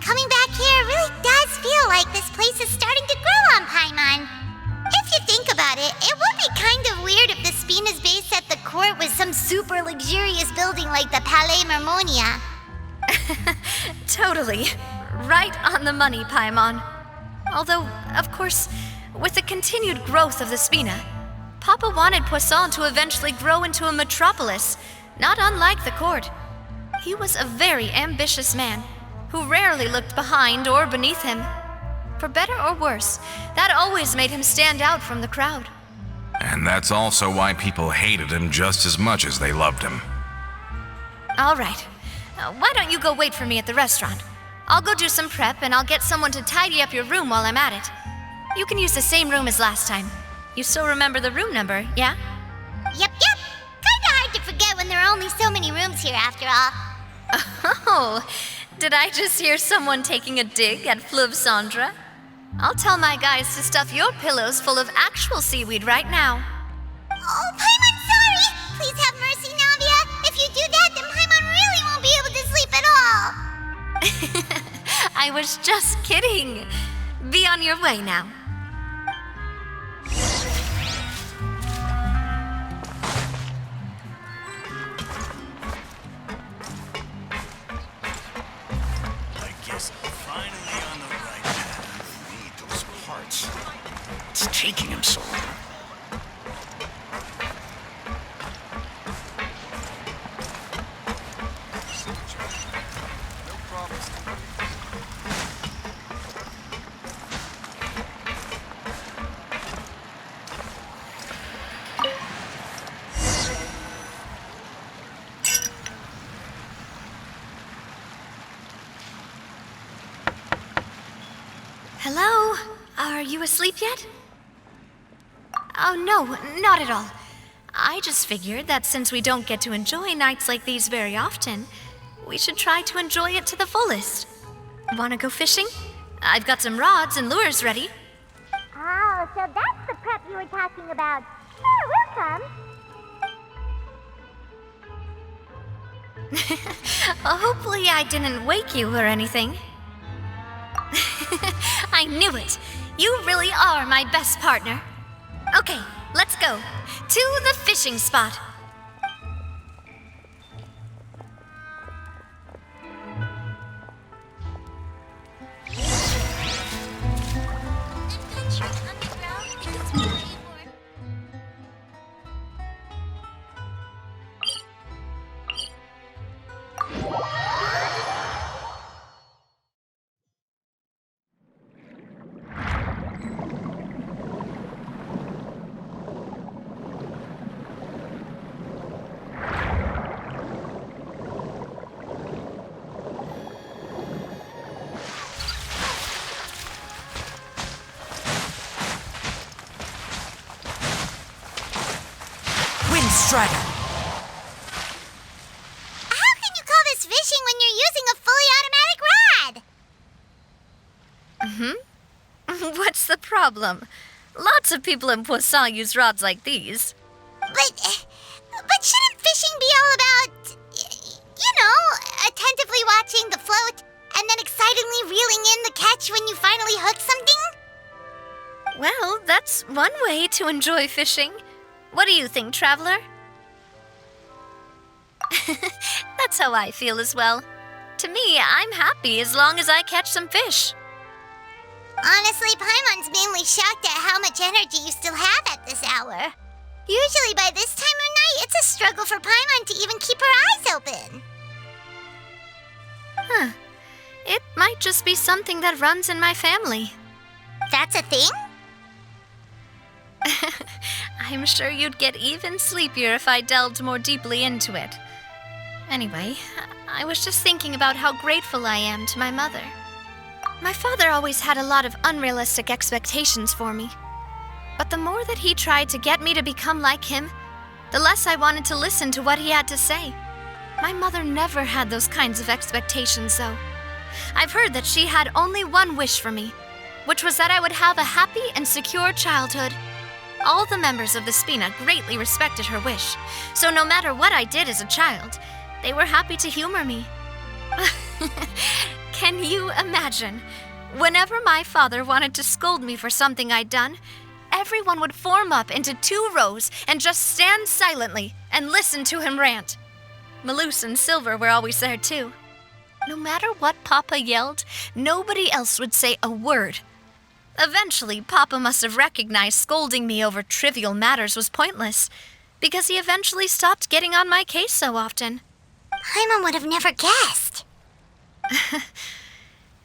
Coming back here really does feel like this place is starting to grow on Paimon. If you think about it, it would be kind of weird if the Spina's base at the court was some super luxurious building like the Palais Marmonia. Totally. Right on the money, Paimon. Although, of course, with the continued growth of the Spina, Papa wanted Poisson to eventually grow into a metropolis, not unlike the court. He was a very ambitious man, who rarely looked behind or beneath him. For better or worse, that always made him stand out from the crowd. And that's also why people hated him just as much as they loved him. All right. Why don't you go wait for me at the restaurant? I'll go do some prep and I'll get someone to tidy up your room while I'm at it. You can use the same room as last time. You still remember the room number, yeah? Yep. Kinda hard to forget when there are only so many rooms here after all. Oh, did I just hear someone taking a dig at Fleuve Cendre? I'll tell my guys to stuff your pillows full of actual seaweed right now. Oh, Paimon, sorry! Please have mercy, Navia. If you do that, then Paimon really won't be able to sleep at all. I was just kidding. Be on your way now. I guess I'm finally on the right path. Read those parts. It's taking him so long. Hello? are you asleep yet? Oh, no, not at all. I just figured that since we don't get to enjoy nights like these very often, we should try to enjoy it to the fullest. Wanna go fishing? I've got some rods and lures ready. Oh, so that's the prep you were talking about. Sure, we'll come. Hopefully I didn't wake you or anything. I knew it. You really are my best partner. Okay, let's go. To the fishing spot. Strider. How can you call this fishing when you're using a fully automatic rod? What's the problem? Lots of people in Poisson use rods like these. But shouldn't fishing be all about, attentively watching the float and then excitedly reeling in the catch when you finally hook something? Well, that's one way to enjoy fishing. What do you think, Traveler? That's how I feel as well. To me, I'm happy as long as I catch some fish. Honestly, Paimon's mainly shocked at how much energy you still have at this hour. Usually by this time of night, it's a struggle for Paimon to even keep her eyes open. Huh. It might just be something that runs in my family. That's a thing? I'm sure you'd get even sleepier if I delved more deeply into it. Anyway, I was just thinking about how grateful I am to my mother. My father always had a lot of unrealistic expectations for me. But the more that he tried to get me to become like him, the less I wanted to listen to what he had to say. My mother never had those kinds of expectations, though. I've heard that she had only one wish for me, which was that I would have a happy and secure childhood. All the members of the Spina greatly respected her wish, so no matter what I did as a child, they were happy to humor me. Can you imagine? Whenever my father wanted to scold me for something I'd done, everyone would form up into 2 rows and just stand silently and listen to him rant. Malouse and Silver were always there too. No matter what Papa yelled, nobody else would say a word. Eventually, Papa must have recognized scolding me over trivial matters was pointless, because he eventually stopped getting on my case so often. Paimon would have never guessed.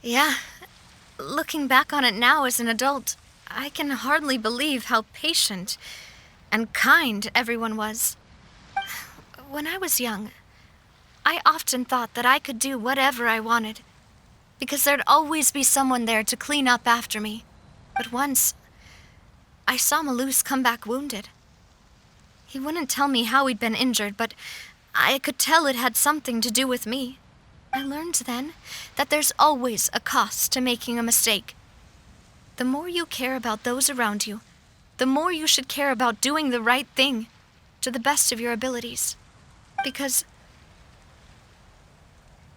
Yeah. Looking back on it now as an adult, I can hardly believe how patient and kind everyone was. When I was young, I often thought that I could do whatever I wanted, because there'd always be someone there to clean up after me. But once, I saw Malouse come back wounded. He wouldn't tell me how he'd been injured, but I could tell it had something to do with me. I learned then that there's always a cost to making a mistake. The more you care about those around you, the more you should care about doing the right thing to the best of your abilities. Because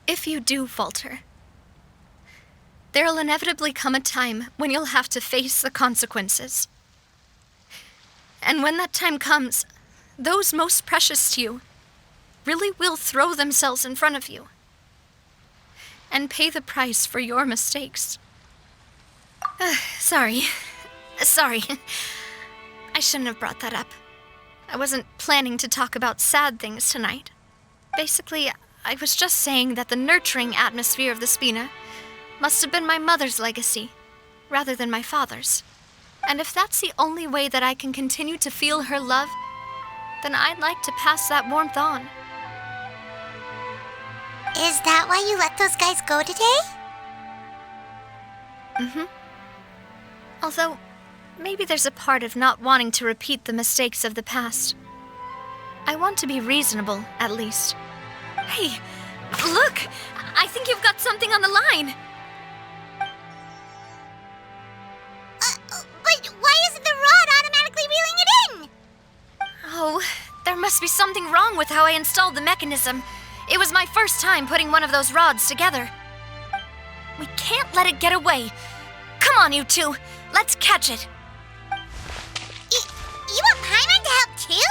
if you do falter, there'll inevitably come a time when you'll have to face the consequences. And when that time comes, those most precious to you really will throw themselves in front of you and pay the price for your mistakes. Sorry. I shouldn't have brought that up. I wasn't planning to talk about sad things tonight. Basically, I was just saying that the nurturing atmosphere of the Spina must have been my mother's legacy, rather than my father's. And if that's the only way that I can continue to feel her love, then I'd like to pass that warmth on. Is that why you let those guys go today? Although, maybe there's a part of not wanting to repeat the mistakes of the past. I want to be reasonable, at least. Hey, look! I think you've got something on the line! But why isn't the rod automatically reeling it in? Oh, there must be something wrong with how I installed the mechanism. It was my first time putting one of those rods together. We can't let it get away. Come on, you two. Let's catch it. You want Paimon to help too?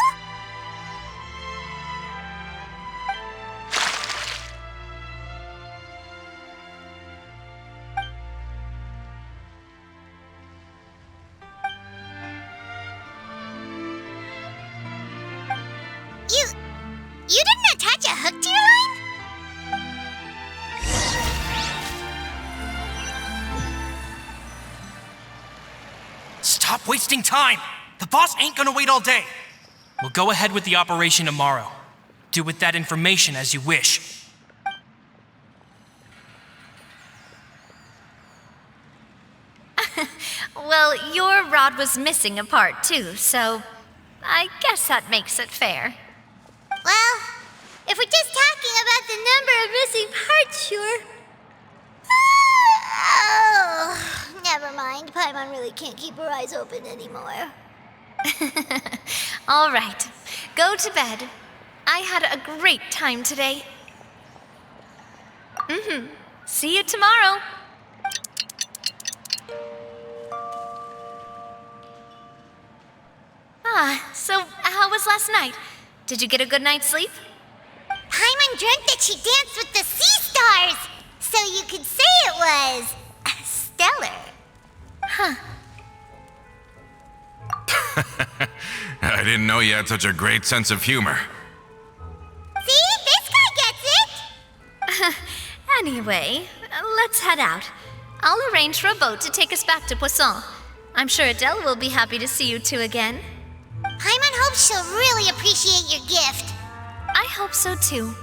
You didn't attach a hook to your line? Stop wasting time! The boss ain't gonna wait all day. We'll go ahead with the operation tomorrow. Do with that information as you wish. Well, your rod was missing a part too, so I guess that makes it fair. Well, if we're just talking about the number of missing parts, sure. Oh, never mind. Paimon really can't keep her eyes open anymore. All right, go to bed. I had a great time today. See you tomorrow. So how was last night? Did you get a good night's sleep? Paimon dreamt that she danced with the sea stars, so you could say it was stellar. Huh. I didn't know you had such a great sense of humor. See? This guy gets it! Anyway, let's head out. I'll arrange for a boat to take us back to Poisson. I'm sure Adele will be happy to see you two again. Paimon hopes she'll really appreciate your gift. I hope so too.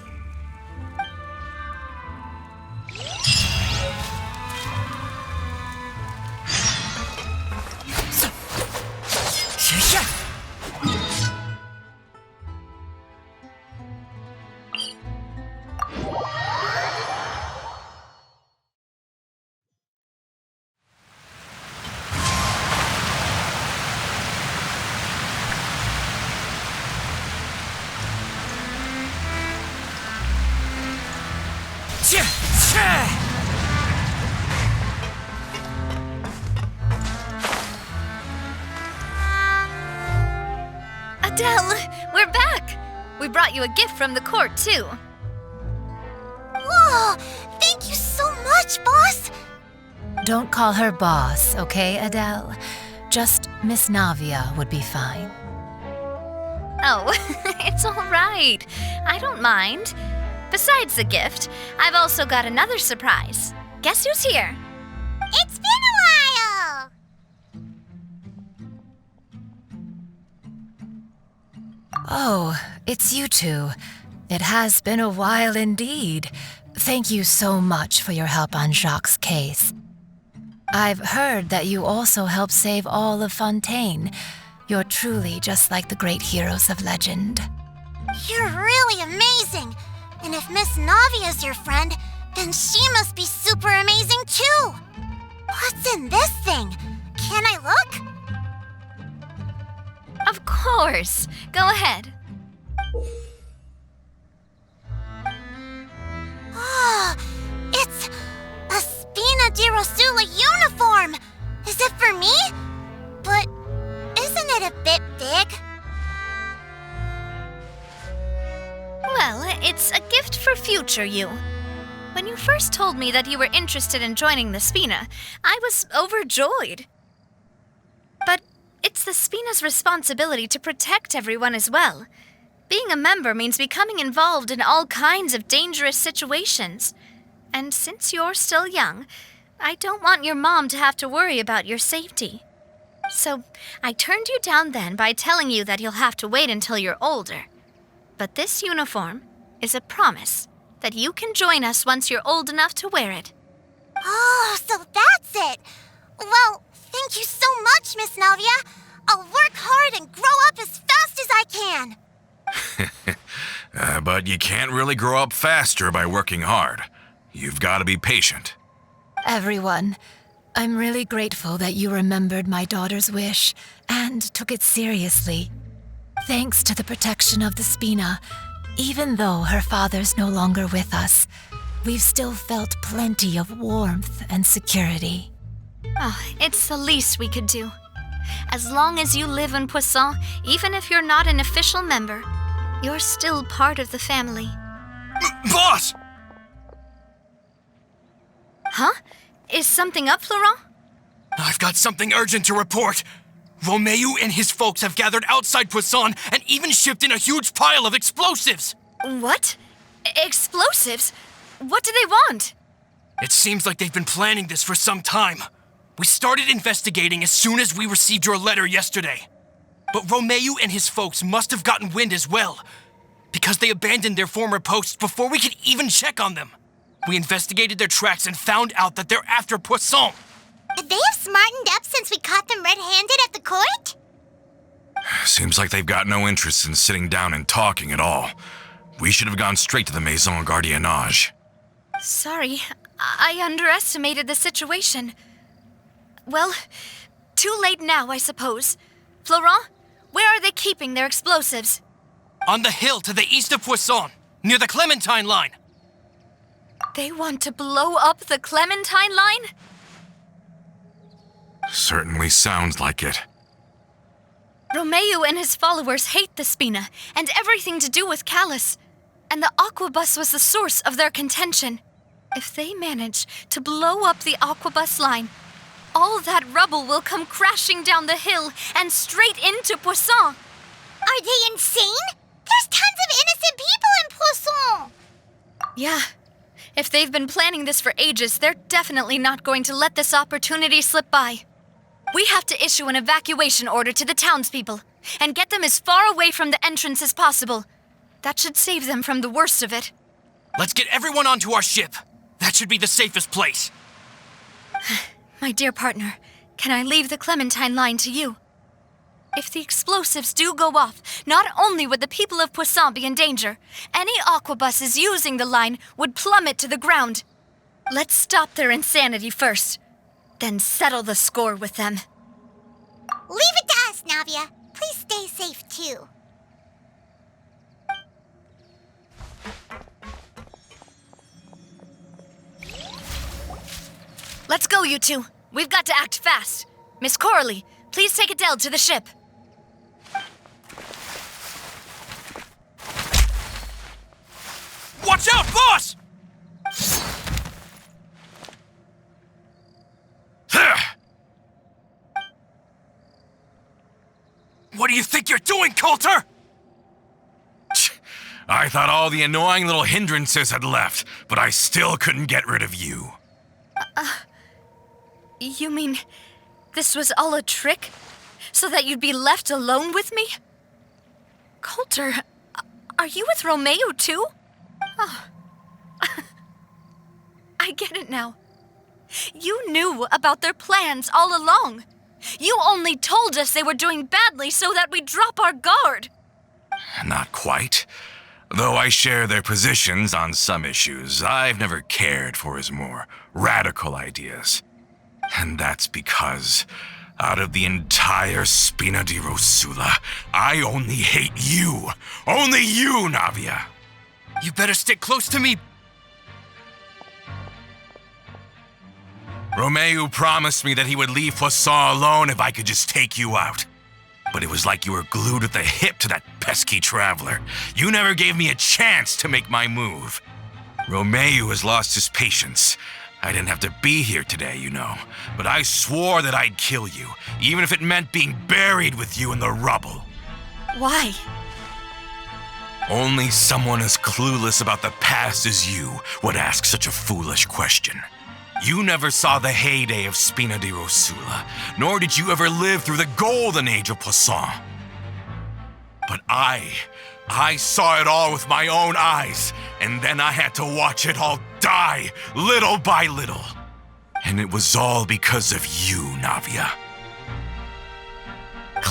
Adele, we're back! We brought you a gift from the court, too. Whoa! Thank you so much, boss! Don't call her boss, okay, Adele? Just Miss Navia would be fine. Oh, it's all right. I don't mind. Besides the gift, I've also got another surprise. Guess who's here? It's been a while! Oh, it's you two. It has been a while indeed. Thank you so much for your help on Jacques' case. I've heard that you also helped save all of Fontaine. You're truly just like the great heroes of legend. You're really amazing! And if Miss Navia's your friend, then she must be super amazing too! What's in this thing? Can I look? Of course. Go ahead. Oh, it's a Spina di Rosula uniform! Is it for me? But isn't it a bit big? Well, it's a gift for future you. When you first told me that you were interested in joining the Spina, I was overjoyed. But it's the Spina's responsibility to protect everyone as well. Being a member means becoming involved in all kinds of dangerous situations. And since you're still young, I don't want your mom to have to worry about your safety. So I turned you down then by telling you that you'll have to wait until you're older. But this uniform is a promise that you can join us once you're old enough to wear it. Oh, so that's it! Well, thank Thank you so much, Miss Navia. I'll work hard and grow up as fast as I can. But you can't really grow up faster by working hard. You've got to be patient. Everyone, I'm really grateful that you remembered my daughter's wish and took it seriously. Thanks to the protection of the Spina, even though her father's no longer with us, we've still felt plenty of warmth and security. Oh, it's the least we could do. As long as you live in Poisson, even if you're not an official member, you're still part of the family. Boss! Huh? Is something up, Florent? I've got something urgent to report. Romeu and his folks have gathered outside Poisson and even shipped in a huge pile of explosives. What? Explosives? What do they want? It seems like they've been planning this for some time. We started investigating as soon as we received your letter yesterday. But Romeu and his folks must have gotten wind as well, because they abandoned their former posts before we could even check on them. We investigated their tracks and found out that they're after Poisson. They have smartened up since we caught them red-handed at the court? Seems like they've got no interest in sitting down and talking at all. We should have gone straight to the Maison Gardiennage. Sorry, I underestimated the situation. Well, too late now, I suppose. Florent, where are they keeping their explosives? On the hill to the east of Poisson, near the Clementine line. They want to blow up the Clementine line? Certainly sounds like it. Romeu and his followers hate the Spina and everything to do with Callus. And the Aquabus was the source of their contention. If they manage to blow up the Aquabus line, all that rubble will come crashing down the hill and straight into Poisson. Are they insane? There's tons of innocent people in Poisson! Yeah. If they've been planning this for ages, they're definitely not going to let this opportunity slip by. We have to issue an evacuation order to the townspeople and get them as far away from the entrance as possible. That should save them from the worst of it. Let's get everyone onto our ship. That should be the safest place. My dear partner, can I leave the Clementine line to you? If the explosives do go off, not only would the people of Poisson be in danger, any aquabuses using the line would plummet to the ground. Let's stop their insanity first, then settle the score with them. Leave it to us, Navia. Please stay safe, too. Let's go, you two. We've got to act fast. Miss Coralie, please take Adele to the ship. Watch out, boss! What do you think you're doing, Coulter? I thought all the annoying little hindrances had left, but I still couldn't get rid of you. You mean this was all a trick? So that you'd be left alone with me? Coulter, are you with Romeu too? Oh. I get it now. You knew about their plans all along. You only told us they were doing badly so that we'd drop our guard. Not quite. Though I share their positions on some issues, I've never cared for his more radical ideas. And that's because, out of the entire Spina di Rosula, I only hate you. Only you, Navia. You better stick close to me. Romeu promised me that he would leave Poisson alone if I could just take you out. But it was like you were glued at the hip to that pesky traveler. You never gave me a chance to make my move. Romeu has lost his patience. I didn't have to be here today, you know, but I swore that I'd kill you, even if it meant being buried with you in the rubble. Why? Only someone as clueless about the past as you would ask such a foolish question. You never saw the heyday of Spina di Rosula, nor did you ever live through the golden age of Poisson. But I saw it all with my own eyes, and then I had to watch it all die, little by little. And it was all because of you, Navia.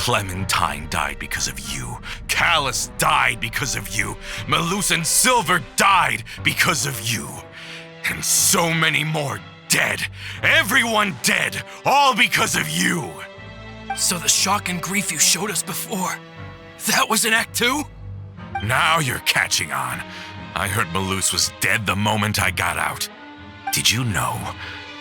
Clementine died because of you. Callus died because of you. Malus and Silver died because of you. And so many more dead. Everyone dead, all because of you. So the shock and grief you showed us before, that was in Act 2? Now you're catching on. I heard Malus was dead the moment I got out. Did you know?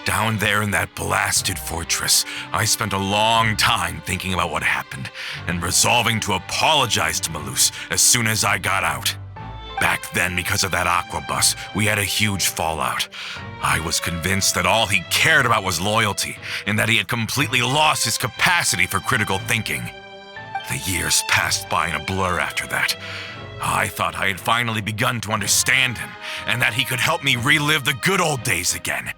Down there in that blasted fortress, I spent a long time thinking about what happened and resolving to apologize to Malus as soon as I got out. Back then, because of that aqua bus, we had a huge fallout. I was convinced that all he cared about was loyalty and that he had completely lost his capacity for critical thinking. The years passed by in a blur after that. I thought I had finally begun to understand him and that he could help me relive the good old days again.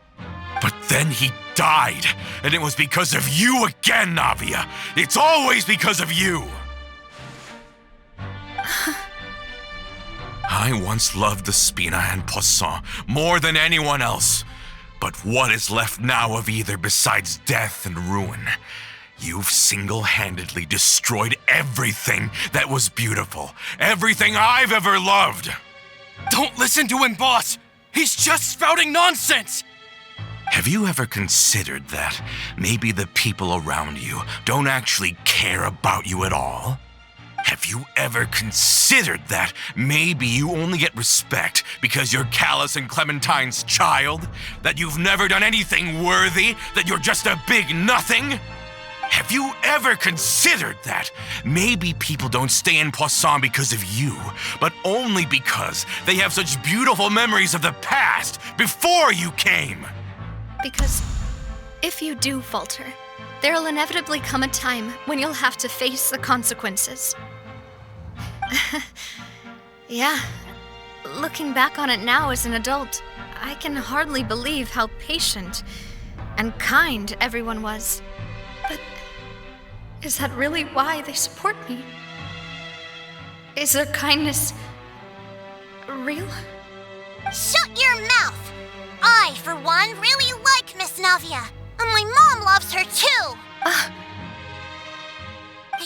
But then he died, and it was because of you again, Navia. It's always because of you. I once loved the Spina and Poisson more than anyone else. But what is left now of either besides death and ruin? You've single-handedly destroyed everything that was beautiful. Everything I've ever loved. Don't listen to him, boss. He's just spouting nonsense. Have you ever considered that maybe the people around you don't actually care about you at all? Have you ever considered that maybe you only get respect because you're Callus and Clementine's child? That you've never done anything worthy? That you're just a big nothing? Have you ever considered that maybe people don't stay in Poisson because of you, but only because they have such beautiful memories of the past before you came? Because if you do falter, there'll inevitably come a time when you'll have to face the consequences. Yeah, looking back on it now as an adult, I can hardly believe how patient and kind everyone was. But is that really why they support me? Is their kindness real? Shut your mouth! I, for one, really like Miss Navia, and my mom loves her too. I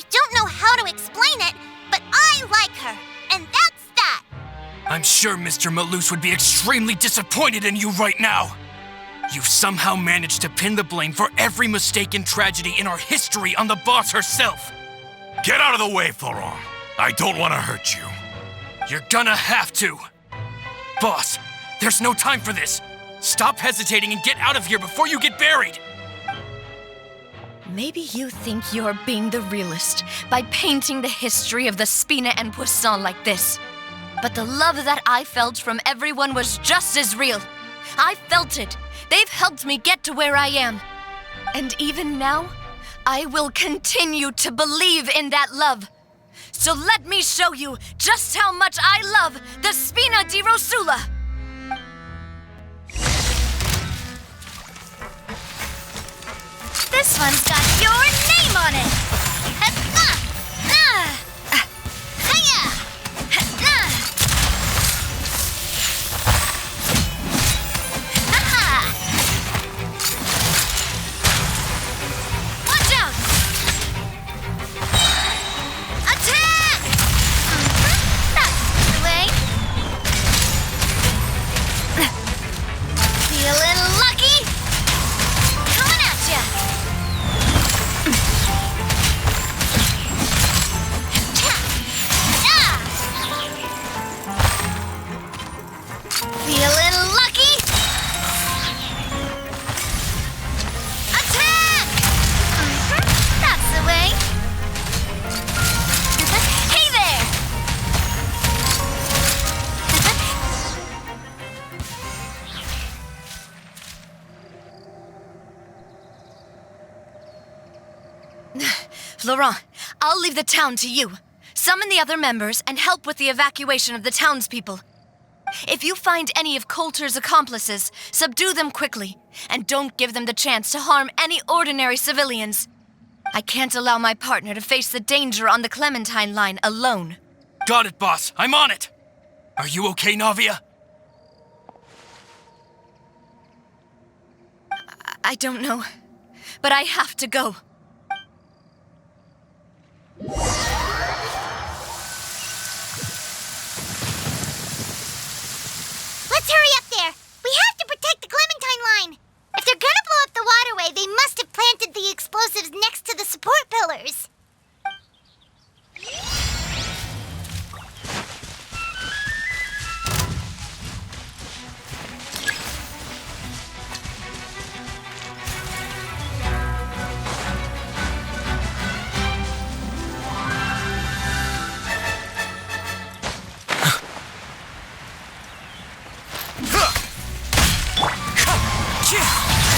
don't know how to explain it, but I like her, and that's that. I'm sure Mr. Malus would be extremely disappointed in you right now. You've somehow managed to pin the blame for every mistake and tragedy in our history on the boss herself. Get out of the way, Florent. I don't want to hurt you. You're gonna have to. Boss, there's no time for this. Stop hesitating and get out of here before you get buried. Maybe you think you're being the realist by painting the history of the Spina and Poisson like this. But the love that I felt from everyone was just as real. I felt it. They've helped me get to where I am. And even now, I will continue to believe in that love. So let me show you just how much I love the Spina di Rosula. This one's got your name on it! Watch out! Attack! That's the way. Feeling lucky? Coming at ya! Feeling lucky? Attack! That's the way. Hey there! Laurent, I'll leave the town to you. Summon the other members and help with the evacuation of the townspeople. If you find any of Coulter's accomplices, subdue them quickly, and don't give them the chance to harm any ordinary civilians. I can't allow my partner to face the danger on the Clementine line alone. Got it, boss. I'm on it. Are you okay, Navia? I don't know, but I have to go.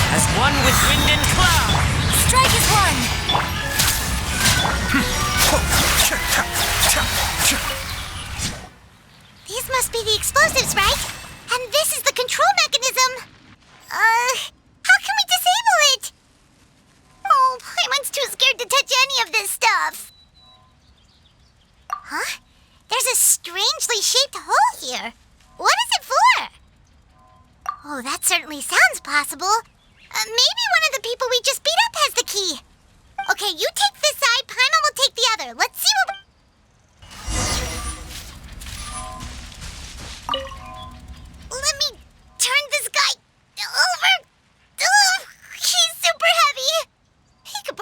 As one with wind and cloud. Strike as one! These must be the explosives, right? And this is the control mechanism. How can we disable it? Oh, Paimon's too scared to touch any of this stuff. Huh? There's a strangely shaped hole here. What is it for? Oh, that certainly sounds possible. Maybe one of the people we just beat up has the key. Okay, you take this side, Paimon will take the other. Let's see what... Let me turn this guy over. Oh, he's super heavy. He could...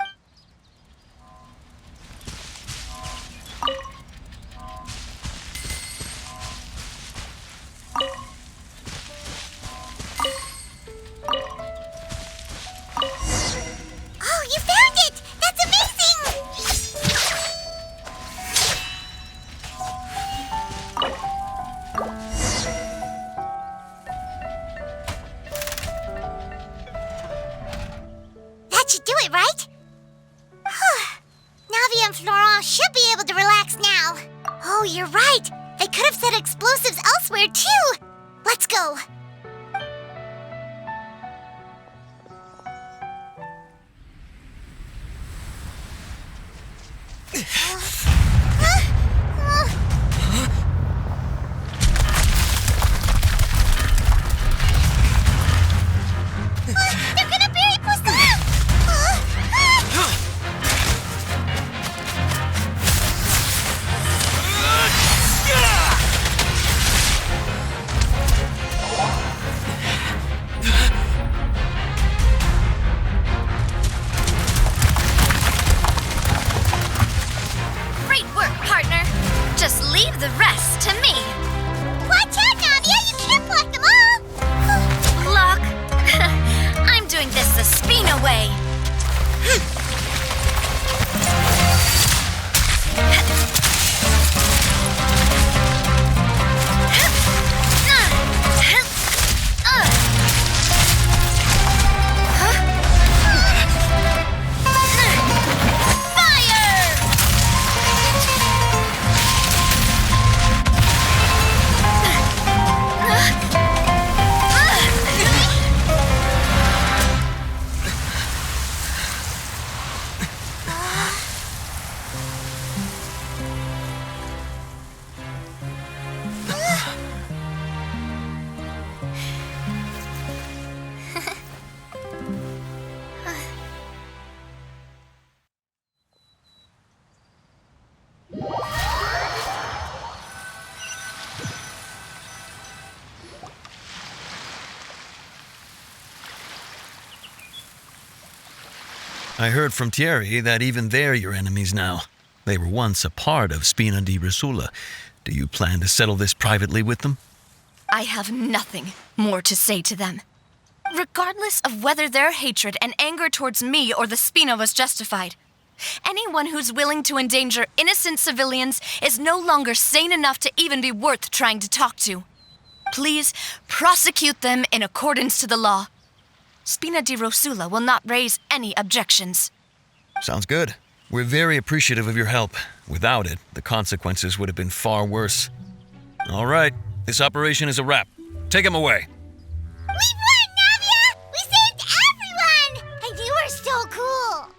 Oh, you found it! That's amazing! That should do it, right? Navia and Florent should be able to relax now. Oh, you're right. They could have set explosives elsewhere, too. Let's go. They're gonna bury Poisson! Great work, partner. Just leave the rest to me. Watch out, Navia! You can't block them all! Block? I'm doing this the Spina way. I heard from Thierry that even they're your enemies now. They were once a part of Spina di Rosula. Do you plan to settle this privately with them? I have nothing more to say to them. Regardless of whether their hatred and anger towards me or the Spina was justified, anyone who's willing to endanger innocent civilians is no longer sane enough to even be worth trying to talk to. Please prosecute them in accordance to the law. Spina di Rosula will not raise any objections. Sounds good. We're very appreciative of your help. Without it, the consequences would have been far worse. All right, this operation is a wrap. Take him away. We won, Navia! We saved everyone! And you were so cool!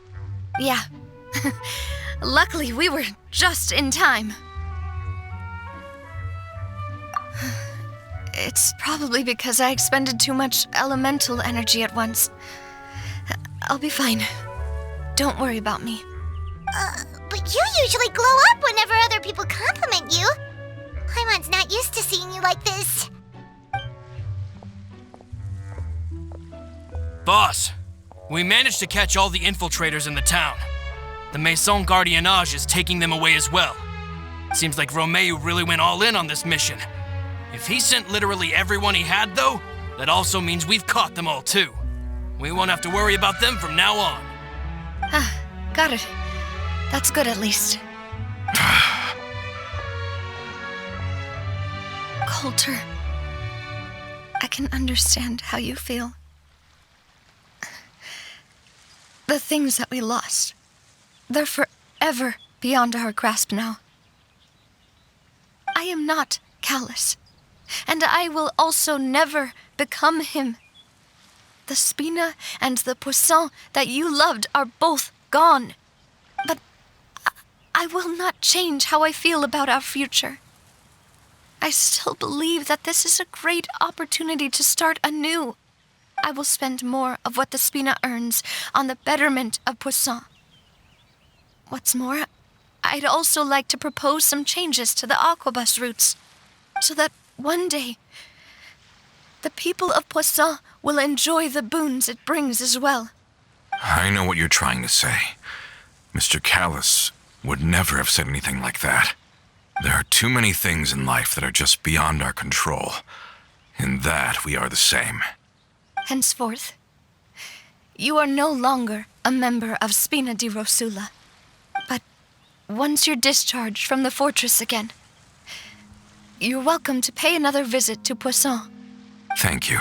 Yeah. Luckily, we were just in time. It's probably because I expended too much elemental energy at once. I'll be fine. Don't worry about me. But you usually glow up whenever other people compliment you. Paimon's not used to seeing you like this. Boss, we managed to catch all the infiltrators in the town. The Maison Gardiennage is taking them away as well. Seems like Romeu really went all in on this mission. If he sent literally everyone he had, though, that also means we've caught them all, too. We won't have to worry about them from now on. Got it. That's good, at least. Coulter, I can understand how you feel. The things that we lost, they're forever beyond our grasp now. I am not callous, and I will also never become him. The Spina and the Poisson that you loved are both gone. But I will not change how I feel about our future. I still believe that this is a great opportunity to start anew. I will spend more of what the Spina earns on the betterment of Poisson. What's more, I'd also like to propose some changes to the aquabus routes, so that one day the people of Poisson will enjoy the boons it brings as well. I know what you're trying to say. Mr. Callus would never have said anything like that. There are too many things in life that are just beyond our control. In that, we are the same. Henceforth, you are no longer a member of Spina di Rosula. But once you're discharged from the fortress again, you're welcome to pay another visit to Poisson. Thank you,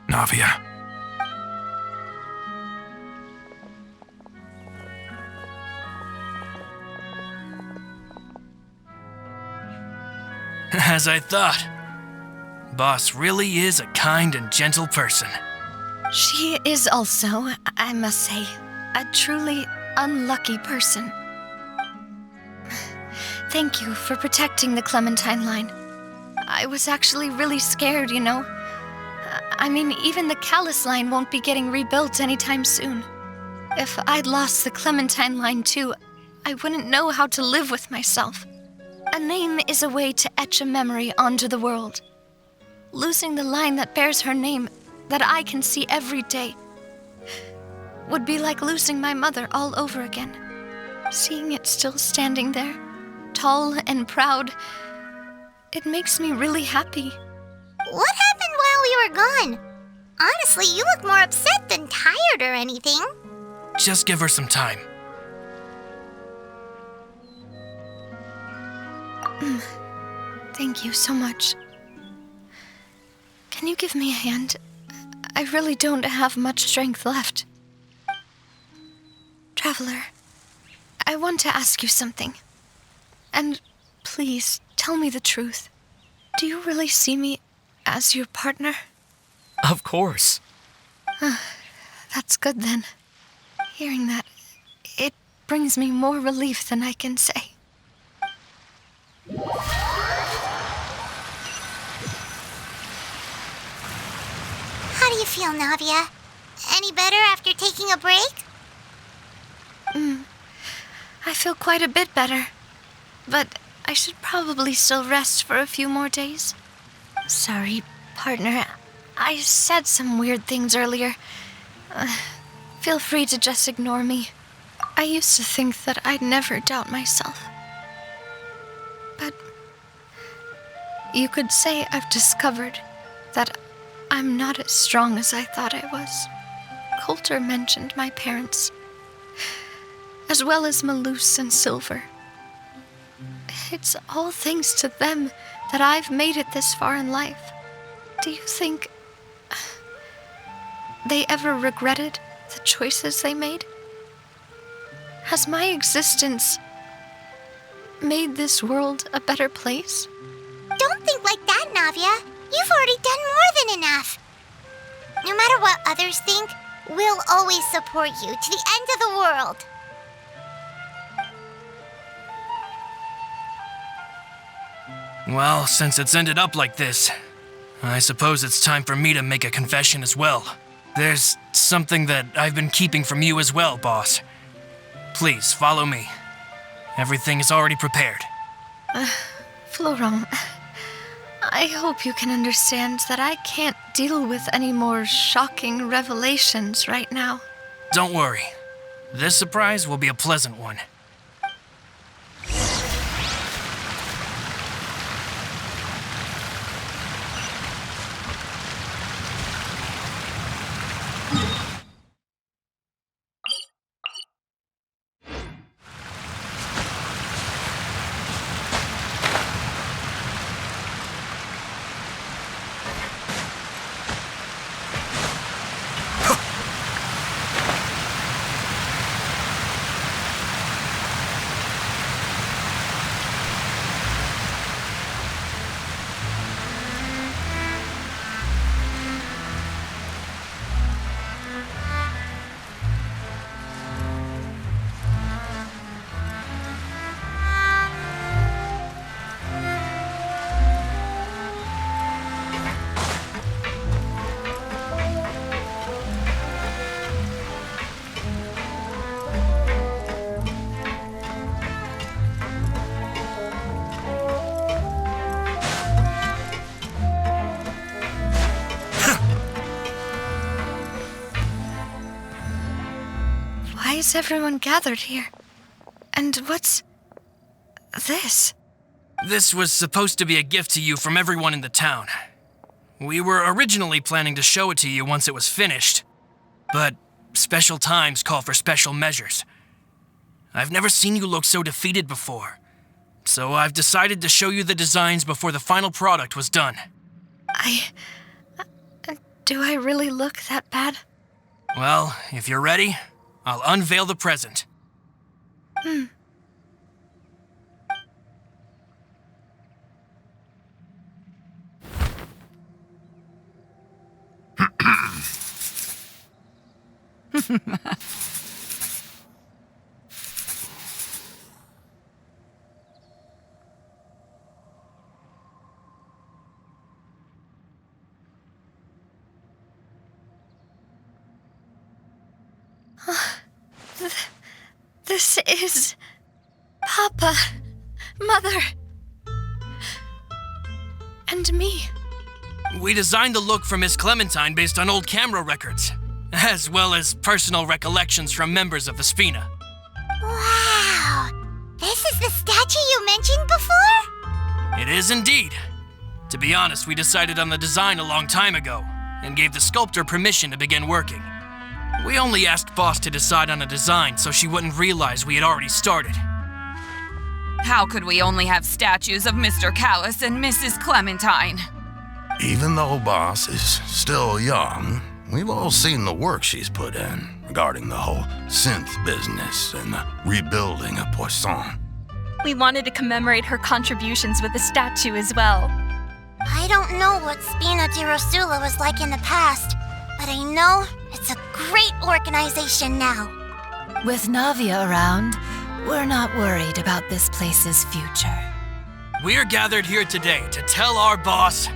Navia. As I thought. Boss really is a kind and gentle person. She is also, I must say, a truly unlucky person. Thank you for protecting the Clementine line. I was actually really scared, you know. I mean, even the Callus line won't be getting rebuilt anytime soon. If I'd lost the Clementine line too, I wouldn't know how to live with myself. A name is a way to etch a memory onto the world. Losing the line that bears her name, that I can see every day, would be like losing my mother all over again. Seeing it still standing there, tall and proud, it makes me really happy. What happened while we were gone? Honestly, you look more upset than tired or anything. Just give her some time. Thank you so much. Can you give me a hand? I really don't have much strength left. Traveler, I want to ask you something. And please, tell me the truth. Do you really see me as your partner? Of course. That's good then. Hearing that, it brings me more relief than I can say. How do you feel, Navia? Any better after taking a break? I feel quite a bit better. But I should probably still rest for a few more days. Sorry, partner. I said some weird things earlier. Feel free to just ignore me. I used to think that I'd never doubt myself. But you could say I've discovered that I'm not as strong as I thought I was. Coulter mentioned my parents, as well as Malus and Silver. It's all thanks to them that I've made it this far in life. Do you think they ever regretted the choices they made? Has my existence made this world a better place? Don't think like that, Navia. You've already done more than enough. No matter what others think, we'll always support you to the end of the world. Well, since it's ended up like this, I suppose it's time for me to make a confession as well. There's something that I've been keeping from you as well, boss. Please, follow me. Everything is already prepared. Florent, I hope you can understand that I can't deal with any more shocking revelations right now. Don't worry. This surprise will be a pleasant one. Why is everyone gathered here? And what's this? This was supposed to be a gift to you from everyone in the town. We were originally planning to show it to you once it was finished, but special times call for special measures. I've never seen you look so defeated before, so I've decided to show you the designs before the final product was done. Do I really look that bad? Well, if you're ready, I'll unveil the present. This is Papa, Mother, and me. We designed the look for Miss Clementine based on old camera records, as well as personal recollections from members of the Spina. Wow! This is the statue you mentioned before? It is indeed. To be honest, we decided on the design a long time ago, and gave the sculptor permission to begin working. We only asked Boss to decide on a design so she wouldn't realize we had already started. How could we only have statues of Mr. Callis and Mrs. Clementine? Even though Boss is still young, we've all seen the work she's put in regarding the whole synth business and the rebuilding of Poisson. We wanted to commemorate her contributions with a statue as well. I don't know what Spina di Rosula was like in the past, but I know it's a great organization now. With Navia around, we're not worried about this place's future. We're gathered here today to tell our boss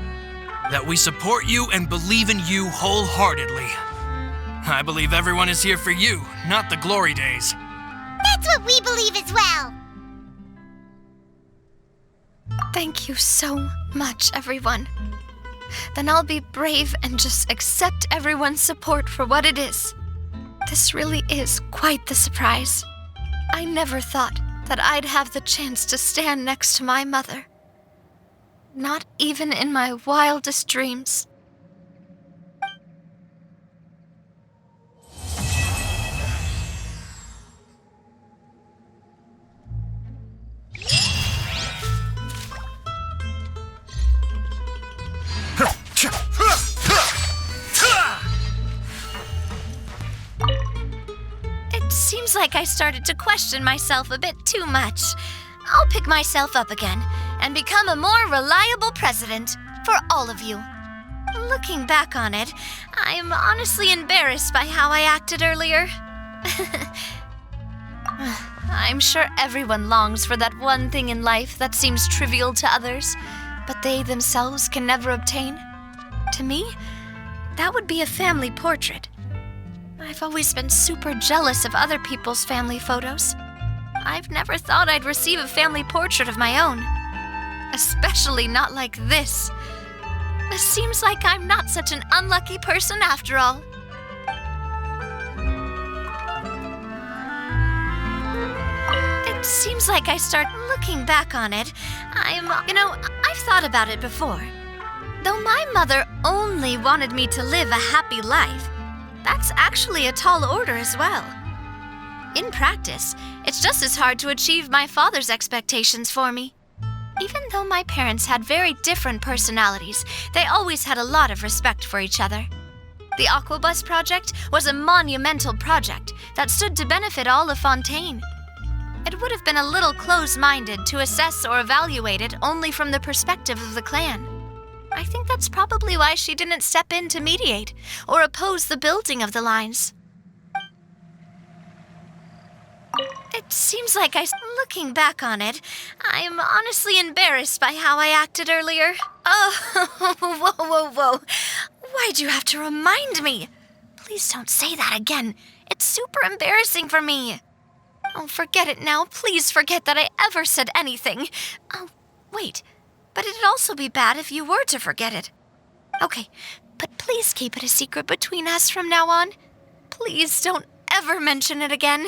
that we support you and believe in you wholeheartedly. I believe everyone is here for you, not the glory days. That's what we believe as well. Thank you so much, everyone. Then I'll be brave and just accept everyone's support for what it is. This really is quite the surprise. I never thought that I'd have the chance to stand next to my mother. Not even in my wildest dreams. It seems like I started to question myself a bit too much. I'll pick myself up again and become a more reliable president for all of you. Looking back on it, I'm honestly embarrassed by how I acted earlier. I'm sure everyone longs for that one thing in life that seems trivial to others, but they themselves can never obtain. To me, that would be a family portrait. I've always been super jealous of other people's family photos. I've never thought I'd receive a family portrait of my own. Especially not like this. It seems like I'm not such an unlucky person after all. It seems like I start looking back on it. I've thought about it before. Though my mother only wanted me to live a happy life, that's actually a tall order as well. In practice, it's just as hard to achieve my father's expectations for me. Even though my parents had very different personalities, they always had a lot of respect for each other. The Aquabus project was a monumental project that stood to benefit all of Fontaine. It would have been a little close-minded to assess or evaluate it only from the perspective of the clan. I think that's probably why she didn't step in to mediate or oppose the building of the lines. It seems like looking back on it, I'm honestly embarrassed by how I acted earlier. Oh, whoa. Why'd you have to remind me? Please don't say that again. It's super embarrassing for me. Oh, forget it now. Please forget that I ever said anything. Oh, wait. But it'd also be bad if you were to forget it. Okay, but please keep it a secret between us from now on. Please don't ever mention it again.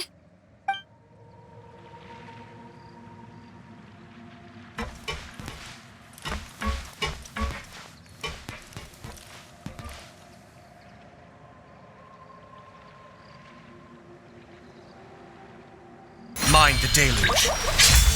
Mind the deluge.